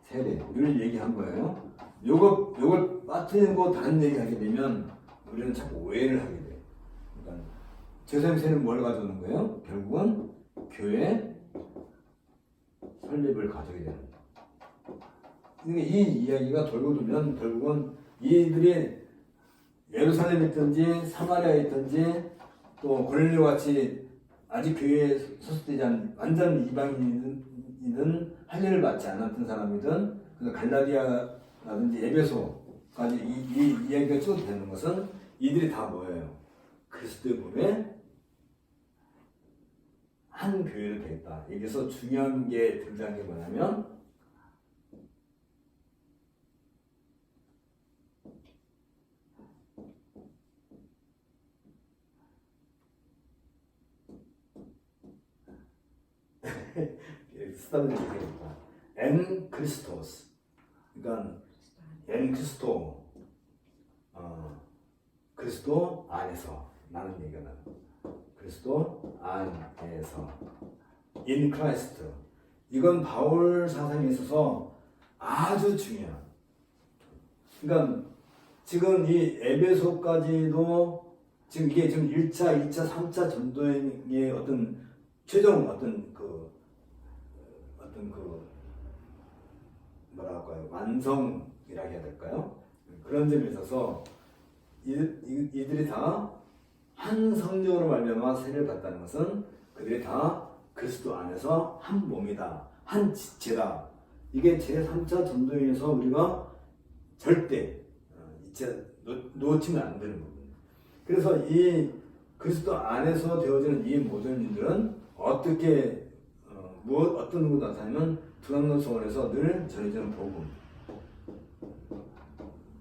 세례를 얘기한 거예요. 요걸 빠뜨리고 다른 얘기 하게 되면 우리는 자꾸 오해를 하게 돼요. 그러니까 죄사함의 세례는 뭘 가져오는 거예요? 결국은 교회 설립을 가져오게 되는 거예요. 그러니까 이 이야기가 돌고 돌면 결국은 이들이 예루살렘에 있든지 사마리아에 있든지 또 고넬료 같이 아직 교회에 소속되지 않은 완전 이방인이든 할례를 받지 않았던 사람이든 갈라디아라든지 에베소까지 이 이야기가 쭉 되는 것은 이들이 다 뭐예요? 그리스도의 몸에 한 교회를 되겠다. 여기서 중요한 게 등장한 게 뭐냐면 쓰다보니 되겠다. 엔 크리스토스. 그러니까 엔 크리스토. 그리스도 안에서 나는 얘기가 나는. 그리스도 안에서. In Christ. 이건 바울 사상에 있어서 아주 중요한. 그러니까 지금 이 에베소까지도 지금 이게 지금 1차, 2차, 3차 전도의 어떤 최종 뭐라 할까요? 완성이라 해야 될까요? 그런 점에 있어서 이들이 다 한 성령으로 말미암아 세례를 받다는 것은 그들이 다 그리스도 안에서 한 몸이다, 한 지체다. 이게 제3차 전도에서 우리가 절대 놓치면 안 되는 부분이에요. 그래서 이 그리스도 안에서 되어지는 이 모든 일들은 어떻게 어떤 것으로 나타나면 두란노 소원에서 늘 전해지는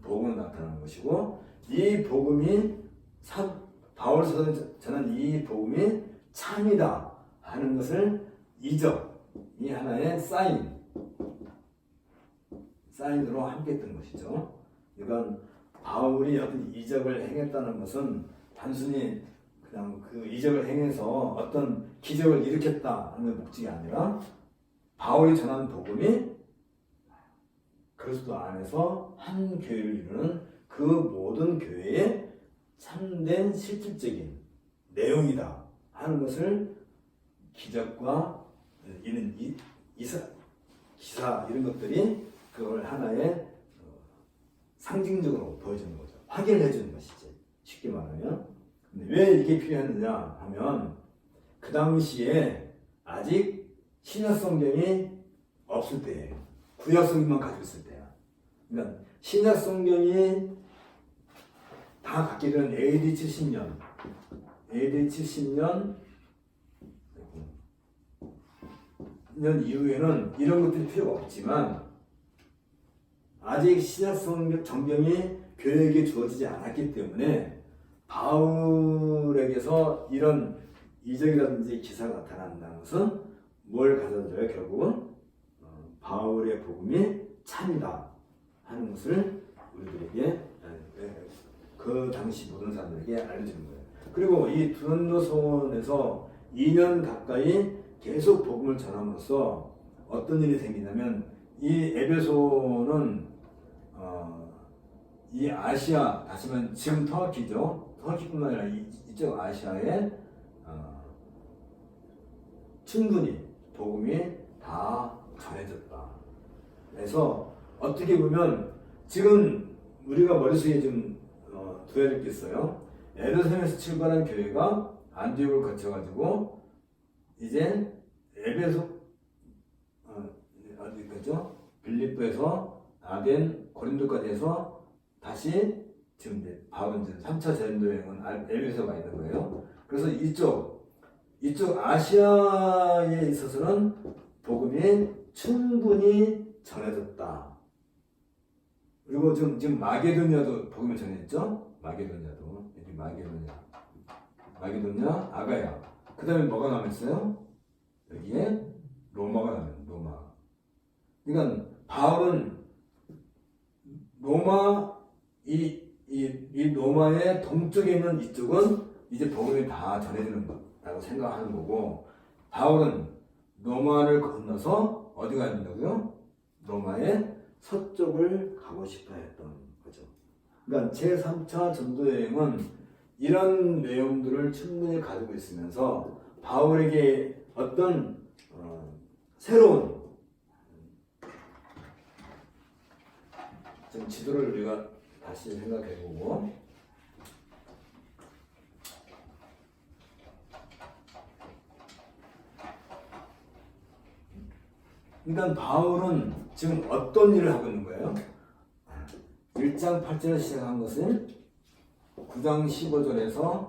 복음은 나타나는 것이고 이 복음이 바울 사도가 전한 이 복음이 참이다 하는 것을 이적이 하나의 사인으로 함께 했던 것이죠. 이건 바울이 어떤 이적을 행했다는 것은 단순히 그냥 그 이적을 행해서 어떤 기적을 일으켰다 하는 목적이 아니라 바울이 전한 복음이 그리스도 안에서 한 교회를 이루는 그 모든 교회의 참된 실질적인 내용이다 하는 것을 기적과 이런 기사 이런 것들이 그걸 하나의 상징적으로 보여주는 거죠. 확인을 해주는 것이지. 쉽게 말하면. 근데 왜 이게 필요했느냐 하면 그 당시에 아직 신약 성경이 없을 때예요. 구약 성경만 가지고 있을 때야. 그러니까 신약 성경이 다 갖게 된 AD 70년 이후에는 이런 것들이 필요가 없지만 아직 신약 성경이 교회에게 주어지지 않았기 때문에 바울에게서 이런 이적이라든지 기사가 나타난다는 것은 뭘 가져다줘요? 결국은 바울의 복음이 참이다 하는 것을 우리들에게 그 당시 모든 사람들에게 알려주는 거예요. 그리고 이 두란노 소원에서 2년 가까이 계속 복음을 전함으로써 어떤 일이 생기냐면 이 에베소는 이 아시아, 다시 말하면 지금 터키죠. 터키뿐만 아니라 이쪽 아시아에 충분히 복음이 다 전해졌다. 그래서 어떻게 보면 지금 우리가 머릿속에 좀 둬야 될 게 있어요. 에베소에서 출발한 교회가 안디옥을 거쳐가지고 이제 에베소 어디까지죠? 빌립보에서 아덴, 고린도까지 해서 다시 지금 이제 바울은 3차 전도 여행은 에베소가 있는 거예요. 그래서 이쪽 아시아에 있어서는 복음이 충분히 전해졌다. 그리고 지금 마게도냐도 복음을 전했죠. 마게도냐도 여기 마게도냐, 아가야. 그 다음에 뭐가 남았어요? 여기에 로마가 남았어요. 로마. 그러니까 바울은 로마 이 이 로마의 동쪽에 있는 이쪽은 이제 복음이 다 전해지는 거라고 생각하는 거고, 바울은 로마를 건너서 어디 가야 된다고요? 로마의 서쪽을 가고 싶어 했던 거죠. 그러니까 제3차 전도여행은 이런 내용들을 충분히 가지고 있으면서 바울에게 어떤 새로운 좀 지도를 우리가 다시 생각해보고, 그러니까 바울은 지금 어떤 일을 하고 있는 거예요? 1장 8절에 시작한 것은 9장 15절에서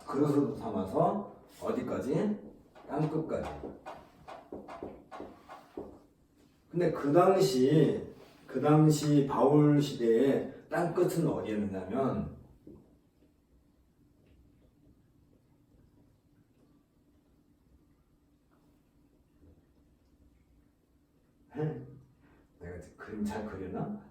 그릇으로 삼아서 어디까지? 땅끝까지. 근데 그 당시 바울 시대에 땅끝은 어디였느냐면 내가 그림 잘 그리나?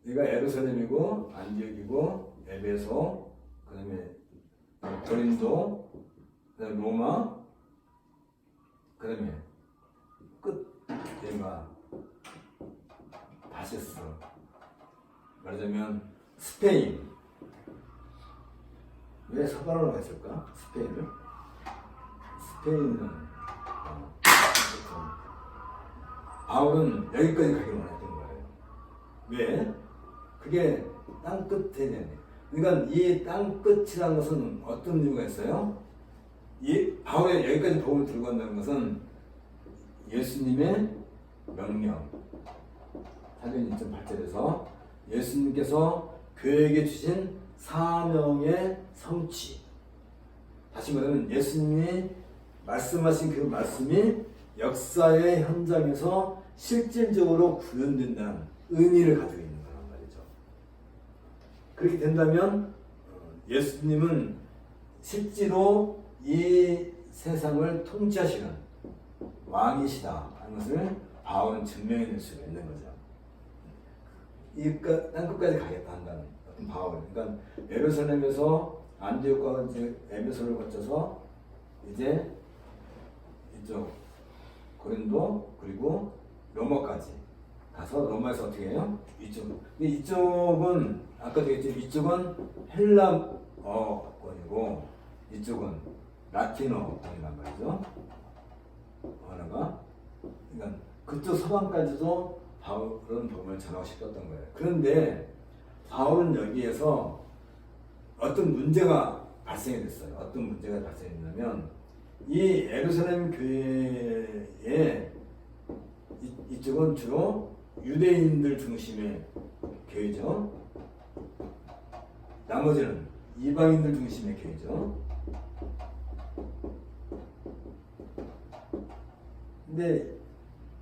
여기가 예루살렘이고 안디옥이고 에베소, 그 다음에 고린도, 그 다음에 로마, 그 다음에 끝 여기가 다시스, 말하자면 스페인. 왜 서바로로 했을까? 스페인은 바울은 여기까지 가기를 원했던 거예요. 왜? 그게 땅끝에 되네. 그러니까 이 땅끝이라는 것은 어떤 이유가 있어요? 이 바울이 여기까지 복음을 들고 간다는 것은 예수님의 명령. 사도행 1.8절에서 예수님께서 교회에게 주신 사명의 성취. 다시 말하면 예수님이 말씀하신 그 말씀이 역사의 현장에서 실질적으로 구현된다는 의미를 가지고 있는 거란 말이죠. 그렇게 된다면 예수님은 실제로 이 세상을 통치하시는 왕이시다 하는 것을 바울은 증명해낼 수가 있는 거죠. 이 땅끝까지 가겠다 한다는 어떤 바울. 그러니까 예루살렘에서 안디옥과 에베소를 거쳐서 이제 이쪽 고린도 그리고 로마까지 가서 로마에서 어떻게 해요? 이쪽은 아까도 얘기했죠. 이쪽은 헬라어권이고 이쪽은 라틴어권이란 말이죠. 언어가. 그러니까 그쪽 서방까지도 바울은 복음을 전하고 싶었던 거예요. 그런데 바울은 여기에서 어떤 문제가 발생이 됐어요. 어떤 문제가 발생했냐면 이 예루살렘 교회의 이쪽은 주로 유대인들 중심의 교회죠. 나머지는 이방인들 중심의 교회죠. 근데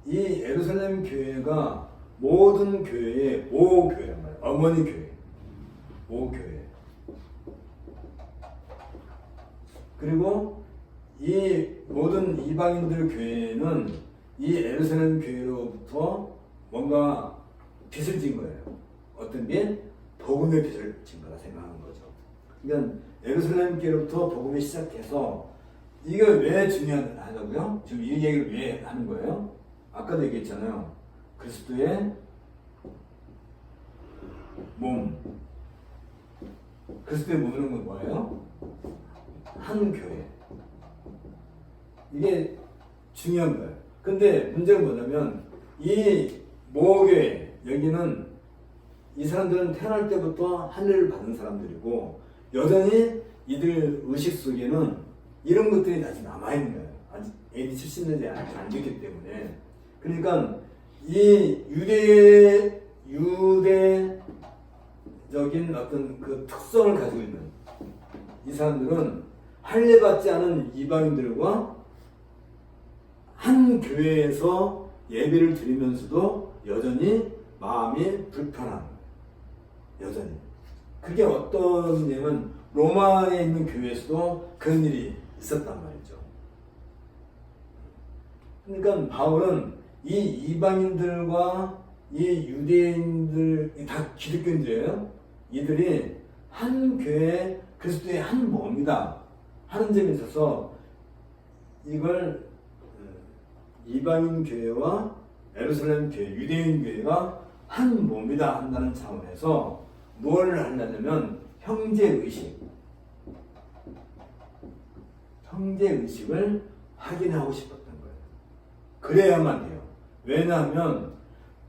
이 예루살렘 교회가 모든 교회의 모교회란 말이에요. 어머니 교회, 모교회. 그리고 이 모든 이방인들 교회는 이 예루살렘 교회로부터 뭔가 빚을 진 거예요. 어떤 빚? 복음의 빚을 진 거라 생각하는 거죠. 그러니까 예루살렘 교회로부터 복음이 시작해서 이게 왜 중요하다고요? 지금 이 얘기를 왜 하는 거예요? 아까도 얘기했잖아요. 그리스도의 몸. 그리스도의 몸이라는 건 뭐예요? 한 교회. 이게 중요한 거예요. 근데 문제가 뭐냐면 이 모교회 여기는 이 사람들은 태어날 때부터 하늘을 받은 사람들이고 여전히 이들 의식 속에는 이런 것들이 아직 남아있는 거예요. 아직 AD 70년대 아직 안 됐기 때문에. 그러니까 이 유대적인 어떤 그 특성을 가지고 있는 이 사람들은 할례받지 않은 이방인들과 한 교회에서 예배를 드리면서도 여전히 마음이 불편한 거예요. 여전히. 그게 어떤 일이냐면 로마에 있는 교회에서도 그런 일이 있었단 말이죠. 그러니까 바울은 이 이방인들과 이 유대인들 다 기독교인들이에요. 이들이 한 교회 그리스도의 한 몸이다 하는 점에 있어서 이걸 이방인 교회와 예루살렘 교회, 유대인 교회가 한 몸이다 한다는 차원에서 뭘 하려냐면 형제의식을 확인하고 싶었던 거예요. 그래야만 돼요. 왜냐하면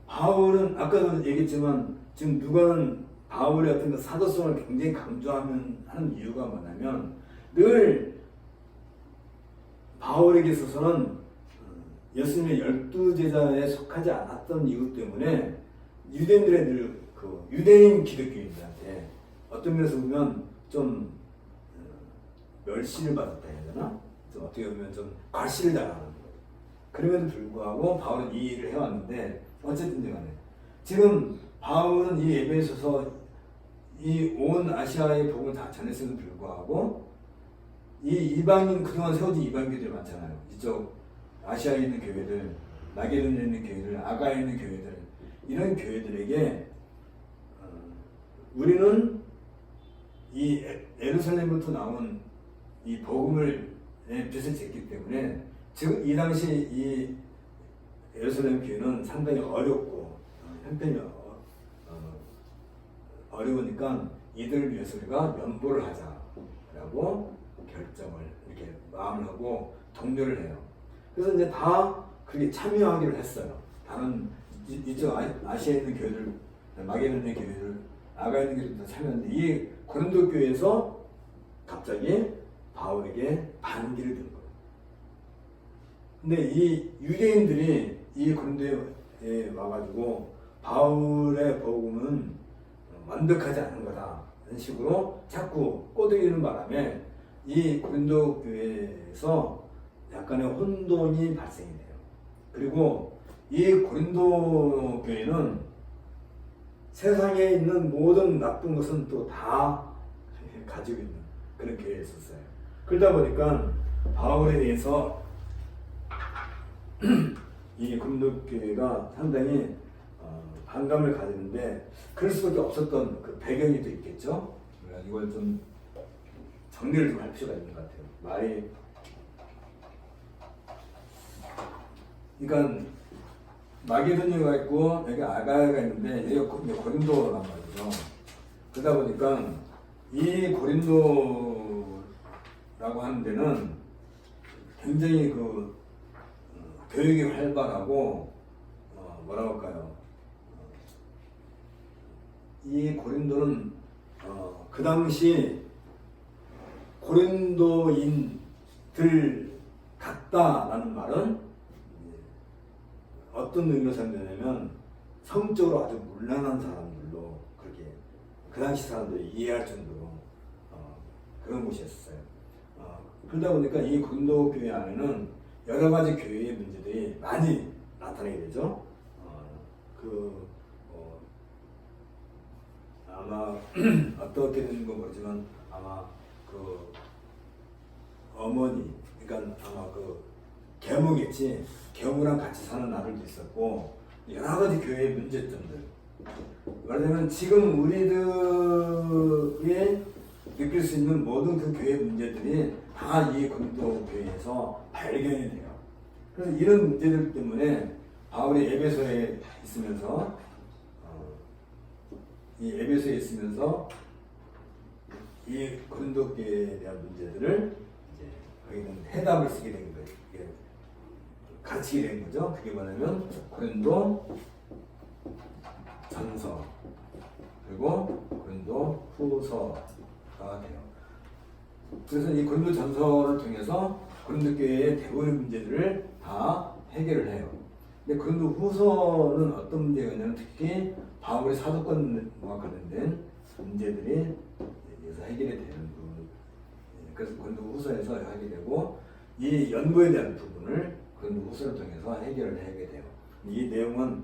바울은 아까도 얘기했지만 지금 누가는 바울의 어떤 그 사도성을 굉장히 하는 이유가 뭐냐면 늘 바울에게 있어서는 예수님의 12제자에 속하지 않았던 이유 때문에 유대인들의 유대인 기독교인들한테 어떤 면에서 보면 좀 멸시를 받았다 해야 되나? 좀 어떻게 보면 좀 과시를 당하는 거예요. 그럼에도 불구하고 바울은 이 일을 해왔는데 어쨌든 간에 지금 바울은 이 예배에 있어서 이 온 아시아의 복음을 다 전했음에도 불구하고 이 이방인 그동안 세워진 이방인들이 많잖아요. 이쪽 아시아에 있는 교회들, 마게도니아에 있는 교회들, 아가에 있는 교회들 이런 교회들에게 우리는 이 예루살렘부터 나온 이 복음을 빚을 졌기 때문에 지금 이 당시 이 예루살렘 교회는 상당히 어렵고 형편이 어려우니까 이들을 위해서 우리가 면보를 하자라고 결정을 이렇게 마음을 하고 독려를 해요. 그래서 이제 다 그렇게 참여하기를 했어요. 다른 이쪽 아시아에 있는 교회들, 마게도니아 교회들, 아가에 있는 교회들 다 참여했는데 이 고린도 교회에서 갑자기 바울에게 반기를 든 거예요. 근데 이 유대인들이 이 고린도에 와가지고 바울의 복음은 완벽하지 않은 거다 이런 식으로 자꾸 꼬드기는 바람에 이 고린도 교회에서 약간의 혼돈이 발생이 돼요. 그리고 이 고린도 교회는 세상에 있는 모든 나쁜 것은 또 다 가지고 있는 그런 교회였었어요. 그러다 보니까 바울에 대해서 이 고린도 교회가 상당히 반감을 가지는데 그럴 수밖에 없었던 그 배경이 또 있겠죠. 이걸 좀 정리를 좀 할 필요가 있는 것 같아요. 말이 그러니까 마게도니아가 있고 여기 아가야가 있는데 여기가 고린도란 말이죠. 그러다 보니까 이 고린도라고 하는 데는 굉장히 교육이 활발하고 뭐라고 할까요? 이 고린도는 그 당시 고린도인들 같다라는 말은 어떤 의미로 사용되냐면 성적으로 아주 문란한 사람들로 그렇게 그 당시 사람들이 이해할 정도로 그런 곳이었어요. 그러다 보니까 이 고린도 교회 안에는 여러 가지 교회의 문제들이 많이 나타나게 되죠. 아마 어떻게 되는 건 모르지만 아마 그 어머니 그러니까 아마 그 계모겠지. 계모랑 같이 사는 아들도 있었고 여러 가지 교회의 문제점들. 말하자면 지금 우리들이 느낄 수 있는 모든 그 교회 문제들이 다 이 고린도 교회에서 발견이 돼요. 그래서 이런 문제들 때문에 바울이 에베소에 있으면서 이 고린도 교회에 대한 문제들을 이제 거기는 해답을 쓰게 된 거예요. 가르치게 된 거죠. 그게 뭐냐면 고린도 전서 그리고 고린도 후서가 돼요. 그래서 이 고린도 전서를 통해서 고린도 교회의 대부분의 문제들을 다 해결을 해요. 근데 고린도 후서는 어떤 문제가 있냐면 특히 바울의 사도권과 관련된 문제들이 여기서 해결이 되는 부분. 그래서 고린도 후서에서 하게 되고 이 연고에 대한 부분을 고린도 후서를 통해서 해결을 하게 돼요. 이 내용은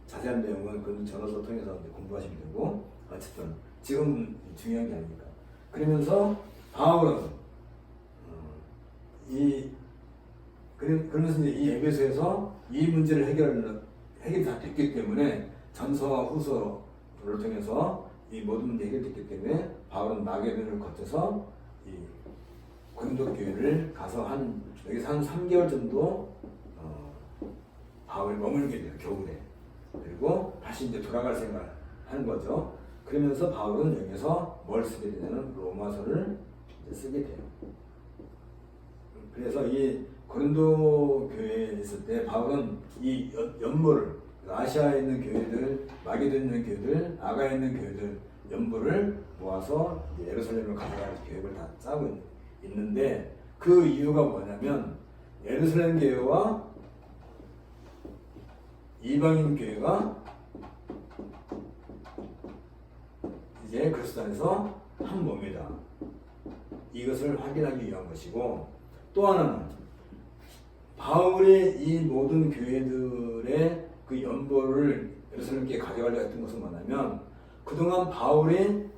자세한 내용은 고린도 전서를 통해서 공부하시면 되고 어쨌든 지금 중요한 게 아니니까. 그러면서 바울은 그러면서 이제 이 에베소에서 이 문제를 해결이 다 됐기 때문에 전서와 후서를 통해서 이 모든 문제 해결됐기 때문에 바울은 마게도냐를 거쳐서 이 고린도 교회를 가서 여기서 한 3개월 정도 바울이 머물게 돼요. 겨울에. 그리고 다시 이제 돌아갈 생각을 하는 거죠. 그러면서 바울은 여기서 뭘 쓰게 되냐면 로마서를 이제 쓰게 돼요. 그래서 이 고린도 교회에 있을 때 바울은 이 연보를 아시아에 있는 교회들, 마게도냐에 있는 교회들, 아가에 있는 교회들 연보를 모아서 예루살렘을 가져갈 계획을 다 짜고 있는데 그 이유가 뭐냐면 예루살렘 교회와 이방인 교회가 이제 그리스도 안에서 한 몸이다. 이것을 확인하기 위한 것이고 또 하나는 바울이 이 모든 교회들의 그 연보를 예루살렘께 가져가려 했던 것은 뭐냐면 그동안 바울이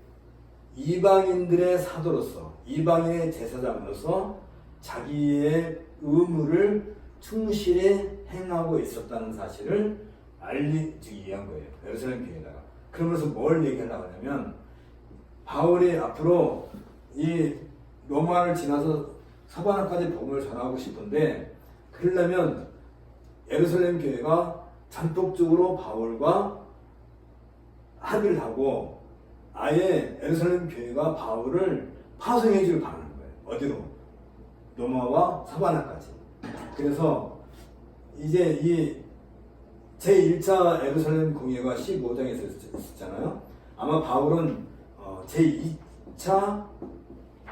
이방인들의 사도로서 이방인의 제사장으로서 자기의 의무를 충실히 행하고 있었다는 사실을 알리기 위한 거예요. 예루살렘 교회에다가. 그러면서 뭘 얘기하려고 하냐면 바울이 앞으로 이 로마를 지나서 서바나까지 복음을 전하고 싶은데 그러려면 예루살렘 교회가 전폭적으로 바울과 합의를 하고 아예 예루살렘 교회가 바울을 파송해 주길 바라는 거예요. 어디로? 로마와 서바나까지. 그래서 이제 이 제1차 예루살렘 공예가 15장에서 있었잖아요. 아마 바울은 제2차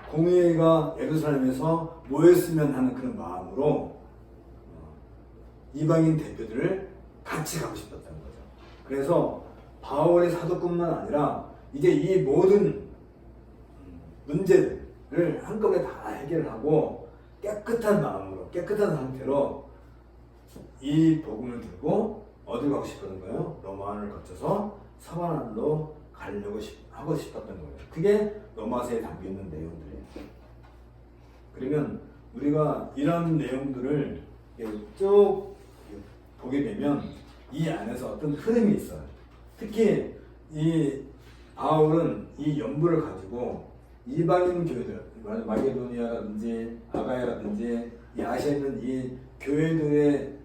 공예가 예루살렘에서 모였으면 하는 그런 마음으로 이방인 대표들을 같이 가고 싶었다는 거죠. 그래서 바울의 사도뿐만 아니라 이제 이 모든 문제들을 한꺼번에 다 해결하고 깨끗한 마음으로 깨끗한 상태로 이 복음을 들고 어디 가고 싶었던 거예요? 로마를 거쳐서 서바나로 가려고 하고 싶었던 거예요. 그게 로마서에 담겨있는 내용들이에요. 그러면 우리가 이런 내용들을 쭉 보게 되면 이 안에서 어떤 흐름이 있어요. 특히 이 바울은 이 연부를 가지고 이방인 교회들, 마게도니아라든지 아가야라든지 이 아시아에 있는 이 교회들의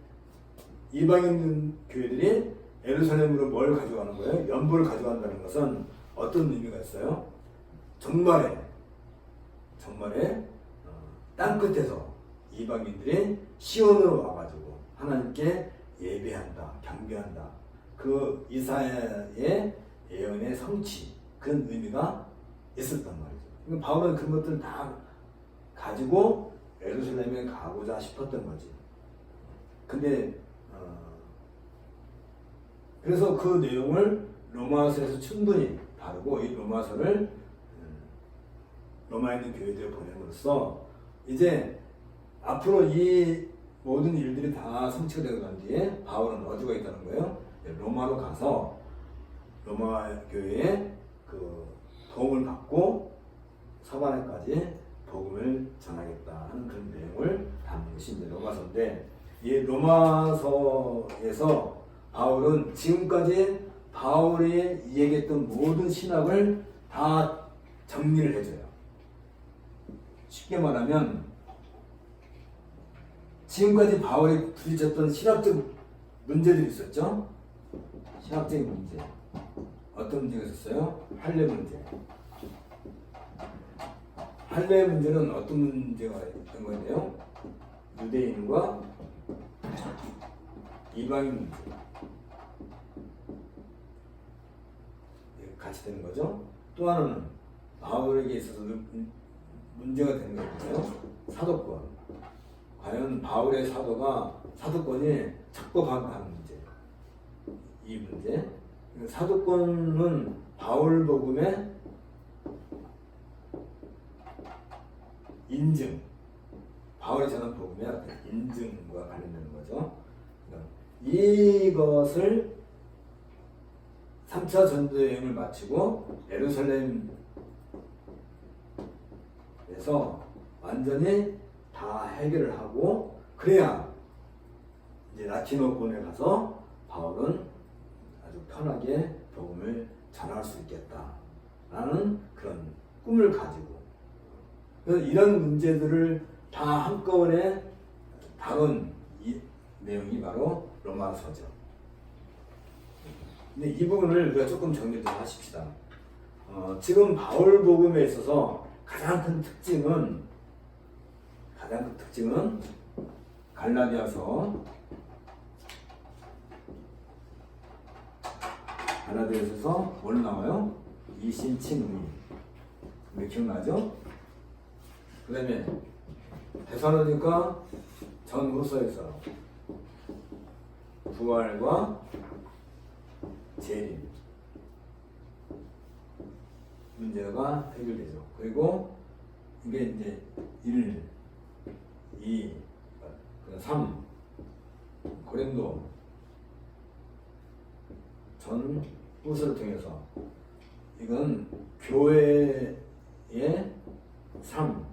이방인 교회들이 예루살렘으로 뭘 가져가는 거예요? 연부를 가져간다는 것은 어떤 의미가 있어요? 정말에 땅끝에서 이방인들이 시온으로 와가지고 하나님께 예배한다, 경배한다. 그 이사야의 예언의 성취, 그런 의미가 있었단 말이죠. 그러니까 바울은 그런 것들을 다 가지고 예루살렘에 가고자 싶었던 거지. 근데 그래서 그 내용을 로마서에서 충분히 다루고 이 로마서를 로마에 있는 교회들에 보냄으로써 이제 앞으로 이 모든 일들이 다 성취가 되고 난 뒤에 바울은 어디가 있다는 거예요? 로마로 가서 로마 교회에 그 도움을 받고 서바나까지 복음을 전하겠다 하는 그런 내용을 담은 것이 이제 로마서인데 이 로마서에서 바울은 지금까지 바울이 얘기했던 모든 신학을 다 정리를 해줘요. 쉽게 말하면 지금까지 바울이 부딪혔던 신학적 문제들이 있었죠. 신학적인 문제. 어떤 문제가 있었어요? 할례 문제. 할례 문제는 어떤 문제가 있던 거예요? 유대인과 이방인 문제. 같이 되는 거죠. 또 하나는 바울에게 있어서 문제가 되는 거예요. 사도권. 과연 바울의 사도권이 적법한가 하는 문제. 이 문제. 사도권은 바울 복음의 인증. 바울이 전한 복음의 인증과 관련되는 거죠. 이것을 3차 전도 여행을 마치고 예루살렘에서 완전히 다 해결을 하고 그래야 이제 라틴어권에 가서 바울은 아주 편하게 복음을 전할 수 있겠다라는 그런 꿈을 가지고, 그래서 이런 문제들을 다 한꺼번에 다룬 이 내용이 바로 로마서죠. 근데 이 부분을 우리가 조금 정리 좀 하십시다. 지금 바울 복음에 있어서 가장 큰 특징은 갈라디아서에서 뭘로 나와요? 이신칭의. 왜 기억나죠? 그 다음에 데살로니가 전후서에서 부활과 재림 문제가 해결되죠. 그리고 이게 이제 1, 2, 3 고린도 전 후서를 통해서 이건 교회의 삶,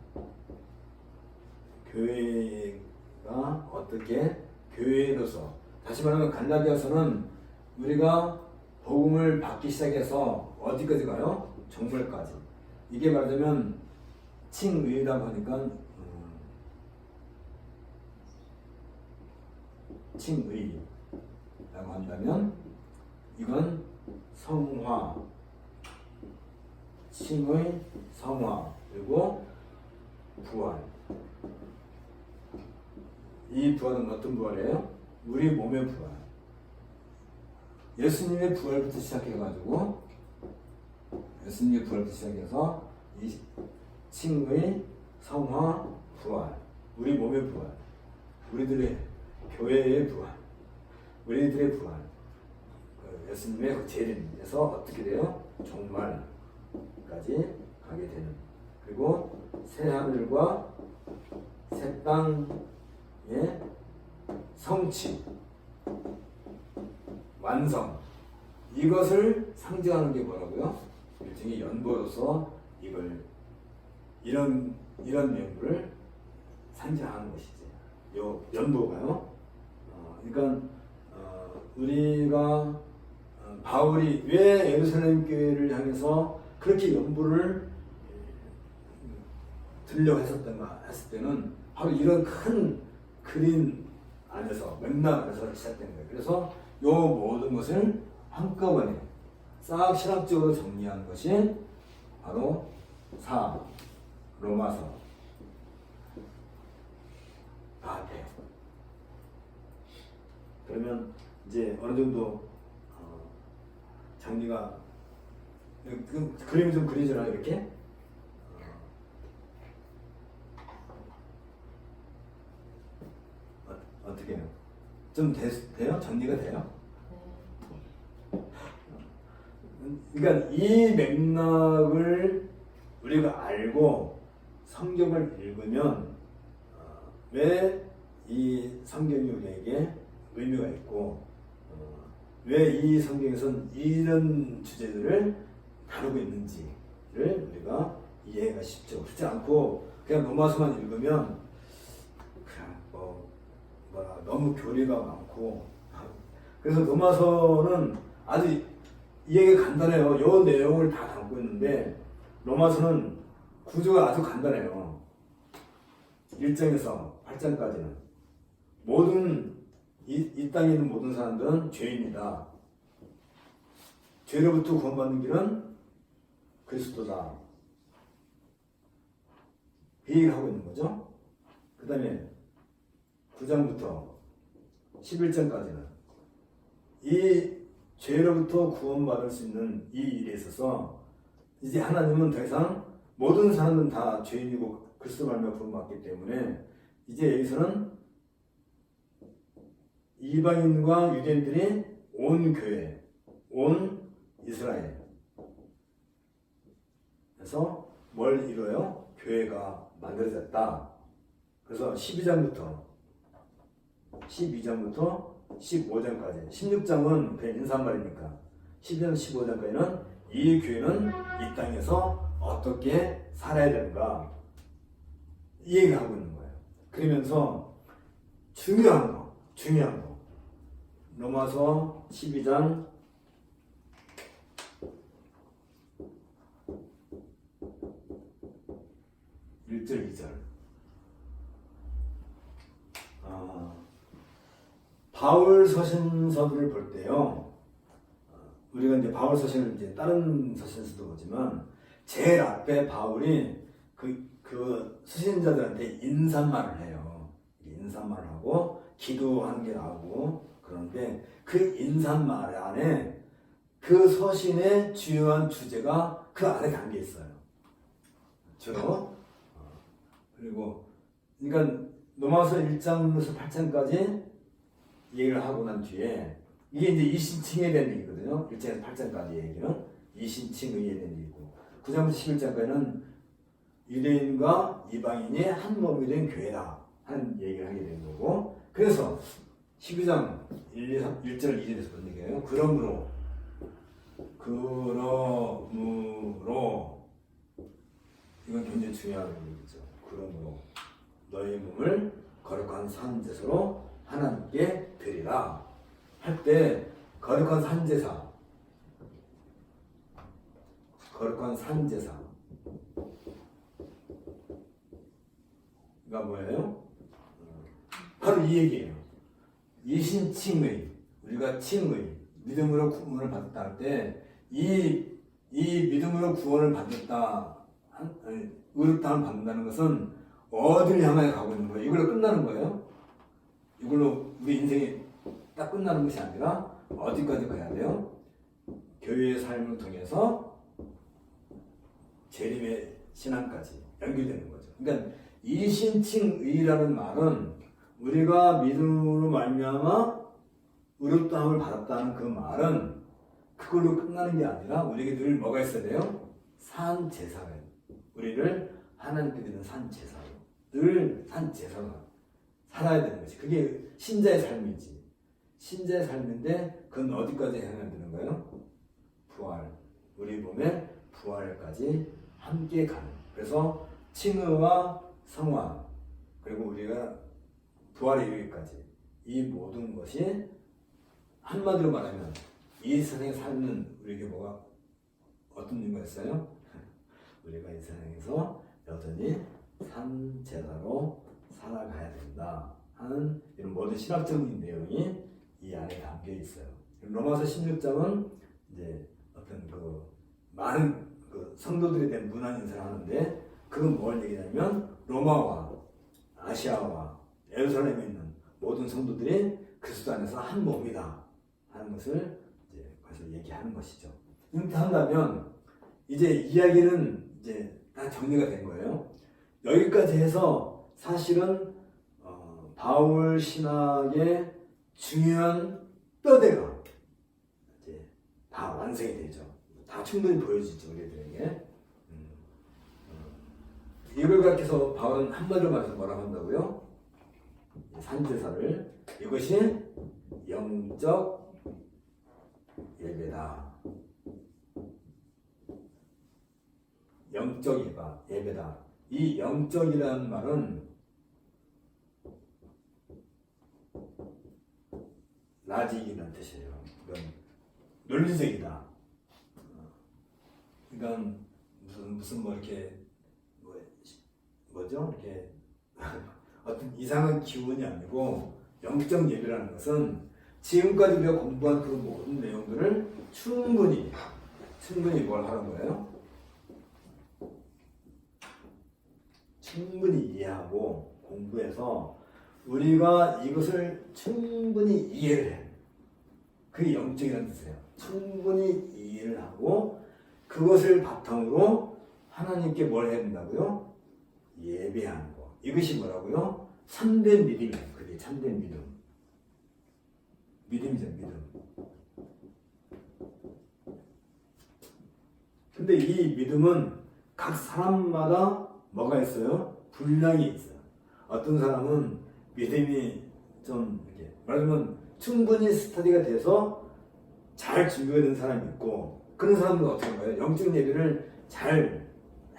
교회가 어떻게 교회로서, 다시 말하면 갈라디아서는 우리가 복음을 받기 시작해서 어디까지 가요? 정말까지. 이게 말하자면 칭의라고 하니까 칭의라고 한다면 이건 성화, 칭의, 성화, 그리고 부활. 이 부활은 어떤 부활이에요? 우리 몸의 부활. 예수님의 부활부터 시작해가지고 예수님의 부활부터 시작해서 이 칭의, 성화, 부활, 우리 몸의 부활, 우리들의 교회의 부활, 우리들의 부활, 예수님의 그 재림에서 어떻게 돼요? 종말까지 가게 되는, 그리고 새 하늘과 새 땅의 성취, 완성, 이것을 상징하는 게 뭐라고요? 일종의 연보로서 이런 내용을 상징하는 것이지. 요 연보가요. 그러니까 우리가 바울이 왜 예루살렘 교회를 향해서 그렇게 연보를 들려고 했었던가 했을 때는 바로 이런 큰 그림 안에서, 맥락 안에서 시작된 거예요. 그래서 요 모든 것을 한꺼번에 싹 신학적으로 정리한 것이 바로 로마서 같아요. 그러면 이제 어느 정도 정리가, 그림이 좀 그리잖아요, 이렇게. 어떻게 해요? 좀 돼요? 정리가 돼요? 그러니까 이 맥락을 우리가 알고 성경을 읽으면 왜 이 성경이 우리에게 의미가 있고 왜 이 성경에서는 이런 주제들을 다루고 있는지를 우리가 이해가 쉽죠. 그렇지 않고 그냥 로마서만 읽으면 그냥 너무 교리가 많고, 그래서 로마서는 아주 이해가 간단해요. 요 내용을 다 담고 있는데 로마서는 구조가 아주 간단해요. 1장에서 8장까지는 모든 이 땅에 있는 모든 사람들은 죄인이다. 죄로부터 구원받는 길은 그리스도다. 그 얘기를 하고 있는 거죠. 그 다음에 9장부터 11장까지는 이 죄로부터 구원받을 수 있는 이 일에 있어서 이제 하나님은 더 이상 모든 사람은 다 죄인이고 그리스도 말미암아 구원받기 때문에 이제 여기서는 이방인과 유대인들이 온 교회, 온 이스라엘, 그래서 뭘 이뤄요? 교회가 만들어졌다. 그래서 12장부터 15장까지, 16장은 그냥 인사말이니까 12장, 15장까지는 이 교회는 이 땅에서 어떻게 살아야 되는가 이 얘기를 하고 있는 거예요. 그러면서 중요한 거 로마서 12장 1절 2절. 바울 서신서들을 볼 때요. 우리가 이제 바울 서신을 이제 다른 서신서도 보지만 제일 앞에 바울이 그 서신자들한테 인사말을 해요. 인사말을 하고 기도하는 게 나오고 그런데 그 인사말 안에 그 서신의 주요한 주제가 그 안에 담겨 있어요. 주로. 그리고 그러니까 로마서 1장에서 8장까지 얘기를 하고 난 뒤에 이게 이제 이신칭에 대한 얘기거든요. 1장에서 8장까지 얘기는 이신칭의에 대한 얘기고 9장부터 11장까지는 유대인과 이방인이 한 몸이 된 교회다 하는 얘기를 하게 되는 거고 그래서 12장 1절 2절에서 그런 얘기예요. 그러므로 이건 굉장히 중요한 얘기죠. 그러므로 너희 몸을 거룩한 산제사로 하나님께 드리라 할 때 거룩한 산제사가 뭐예요? 바로 이 얘기예요. 이신칭의 우리가 칭의 믿음으로 구원을 받았다 할 때 이 믿음으로 구원을 받았다 의롭다함을 받는다는 것은 어디를 향하여 가고 있는 거예요? 이걸로 끝나는 거예요? 이걸로 우리 인생이 딱 끝나는 것이 아니라 어디까지 가야 돼요? 교회의 삶을 통해서 재림의 신앙까지 연결되는 거죠. 그러니까 이신칭의라는 말은 우리가 믿음으로 말미암아 의롭다함을 받았다는 그 말은 그걸로 끝나는 게 아니라 우리에게 늘 뭐가 있어야 돼요? 산 제사예요. 우리를 하나님께 드리는 산 제사로 늘 산 제사로 살아야 되는 것이 그게 신자의 삶이지. 신자의 삶인데 그건 어디까지 해야 되는 거예요? 부활. 우리 몸의 부활까지 함께 가는. 그래서 칭의와 성화 그리고 우리가 부활에 이르기까지 이 모든 것이 한마디로 말하면 이 세상에 사는 우리에게 뭐가 어떤 의미가 있어요? 우리가 이 세상에서 여전히 산 제사로 살아가야 된다 하는 이런 모든 신학적인 내용이 이 안에 담겨 있어요. 로마서 16장은 이제 어떤 그 많은 그 성도들에 대한 문안 인사를 하는데 그건 뭘 얘기냐면 로마와 아시아와 예루살렘에 있는 모든 성도들이 그리스도 안에서 한 몸이다 하는 것을 이제 그래서 얘기하는 것이죠. 이렇게 한다면 이제 이야기는 이제 다 정리가 된 거예요. 여기까지 해서 사실은 바울 신학의 중요한 뼈대가 이제 다 완성이 되죠. 다 충분히 보여지죠 우리들에게. 이걸 가르쳐서 바울은 한마디로 말해서 뭐라고 한다고요? 산제사를 이것이 영적 예배다. 영적 예배다. 이 영적이라는 말은 라직이라는 뜻이에요. 그건 논리적이다. 그러니까 무슨 뭐 이렇게 뭐죠? 이렇게 어떤 이상한 기운이 아니고 영적 예배라는 것은 지금까지 우리가 공부한 그 모든 내용들을 충분히 뭘 하는 거예요? 충분히 이해하고 공부해서 우리가 이것을 충분히 이해를 해. 그게 영적이라는 뜻이에요. 충분히 이해를 하고 그것을 바탕으로 하나님께 뭘 해야 된다고요? 예배하는 거. 이것이 뭐라고요? 참된 믿음이에요. 그게 참된 믿음. 믿음이죠, 믿음. 근데 이 믿음은 각 사람마다 뭐가 있어요? 분량이 있어요. 어떤 사람은 믿음이 좀 이렇게 말하자면 충분히 스터디가 돼서 잘 준비가 된 사람이 있고 그런 사람은 어떤 거예요? 영적 예배를 잘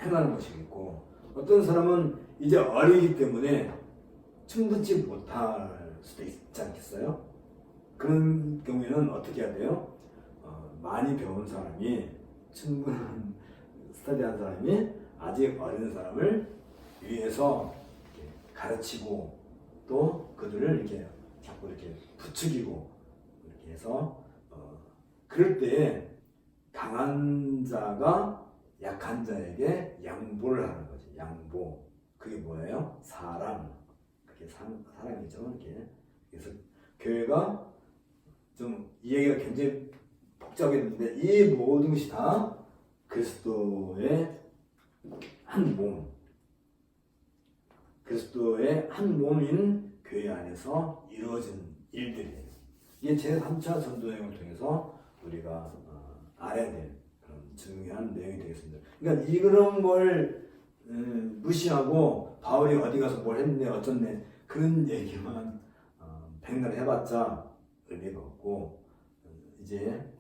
행하는 것이 있고 어떤 사람은 이제 어리기 때문에 충분치 못할 수도 있지 않겠어요? 그런 경우에는 어떻게 해야 돼요? 많이 배운 사람이 충분한 스터디한 사람이 아직 어린 사람을 위해서 이렇게 가르치고 또 그들을 이렇게 자꾸 이렇게 부추기고 이렇게 해서 그럴 때에 강한 자가 약한 자에게 양보를 하는 거지. 양보. 그게 뭐예요? 사랑. 그게 사랑이죠. 이렇게. 그래서 교회가 좀 이 얘기가 굉장히 복잡했는데 이 모든 것이 다 그리스도의 한 몸, 그리스도의 한 몸인 교회 안에서 이루어진 일들이에요. 이게 제3차 전도여행을 통해서 우리가 알아야 될 그런 중요한 내용이 되겠습니다. 그러니까 이런 걸 무시하고 바울이 어디 가서 뭘 했네 어쩌네 그런 얘기만 백날 해봤자 의미가 없고 이제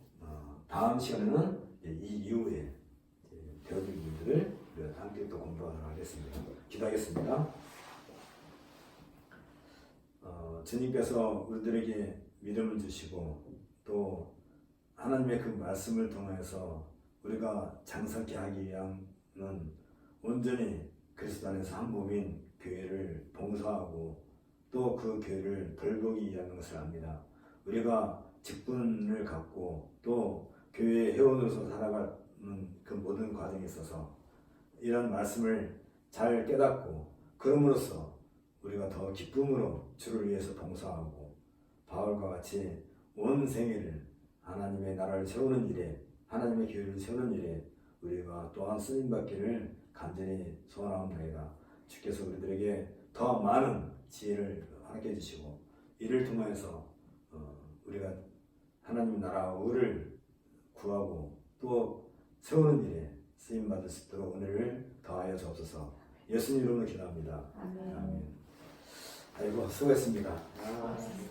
다음 시간에는 이 이후에 배워질 분들을 우리가 함께 또 공부하도록 하겠습니다. 기도하겠습니다. 주님께서 우리들에게 믿음을 주시고 또 하나님의 그 말씀을 통해서 우리가 장성케 하기 위함은 온전히 그리스도 안에서 한 몸인 교회를 봉사하고 또 그 교회를 돌보기 위한 것을 압니다. 우리가 직분을 갖고 또 교회 회원으로서 살아가는 그 모든 과정에 있어서 이런 말씀을 잘 깨닫고 그럼으로써 우리가 더 기쁨으로 주를 위해서 봉사하고 바울과 같이 온 생애를 하나님의 나라를 세우는 일에 하나님의 교회를 세우는 일에 우리가 또한 쓰임받기를 간절히 소원하옵나이다. 주께서 우리들에게 더 많은 지혜를 하게 해주시고 이를 통하여서 우리가 하나님 나라와 의를 구하고 또 세우는 일에 쓰임받을 수 있도록 은혜를 더하여 주옵소서. 예수님 이름으로 기도합니다. 아멘. 아멘. 아이고 수고했습니다. 고맙습니다.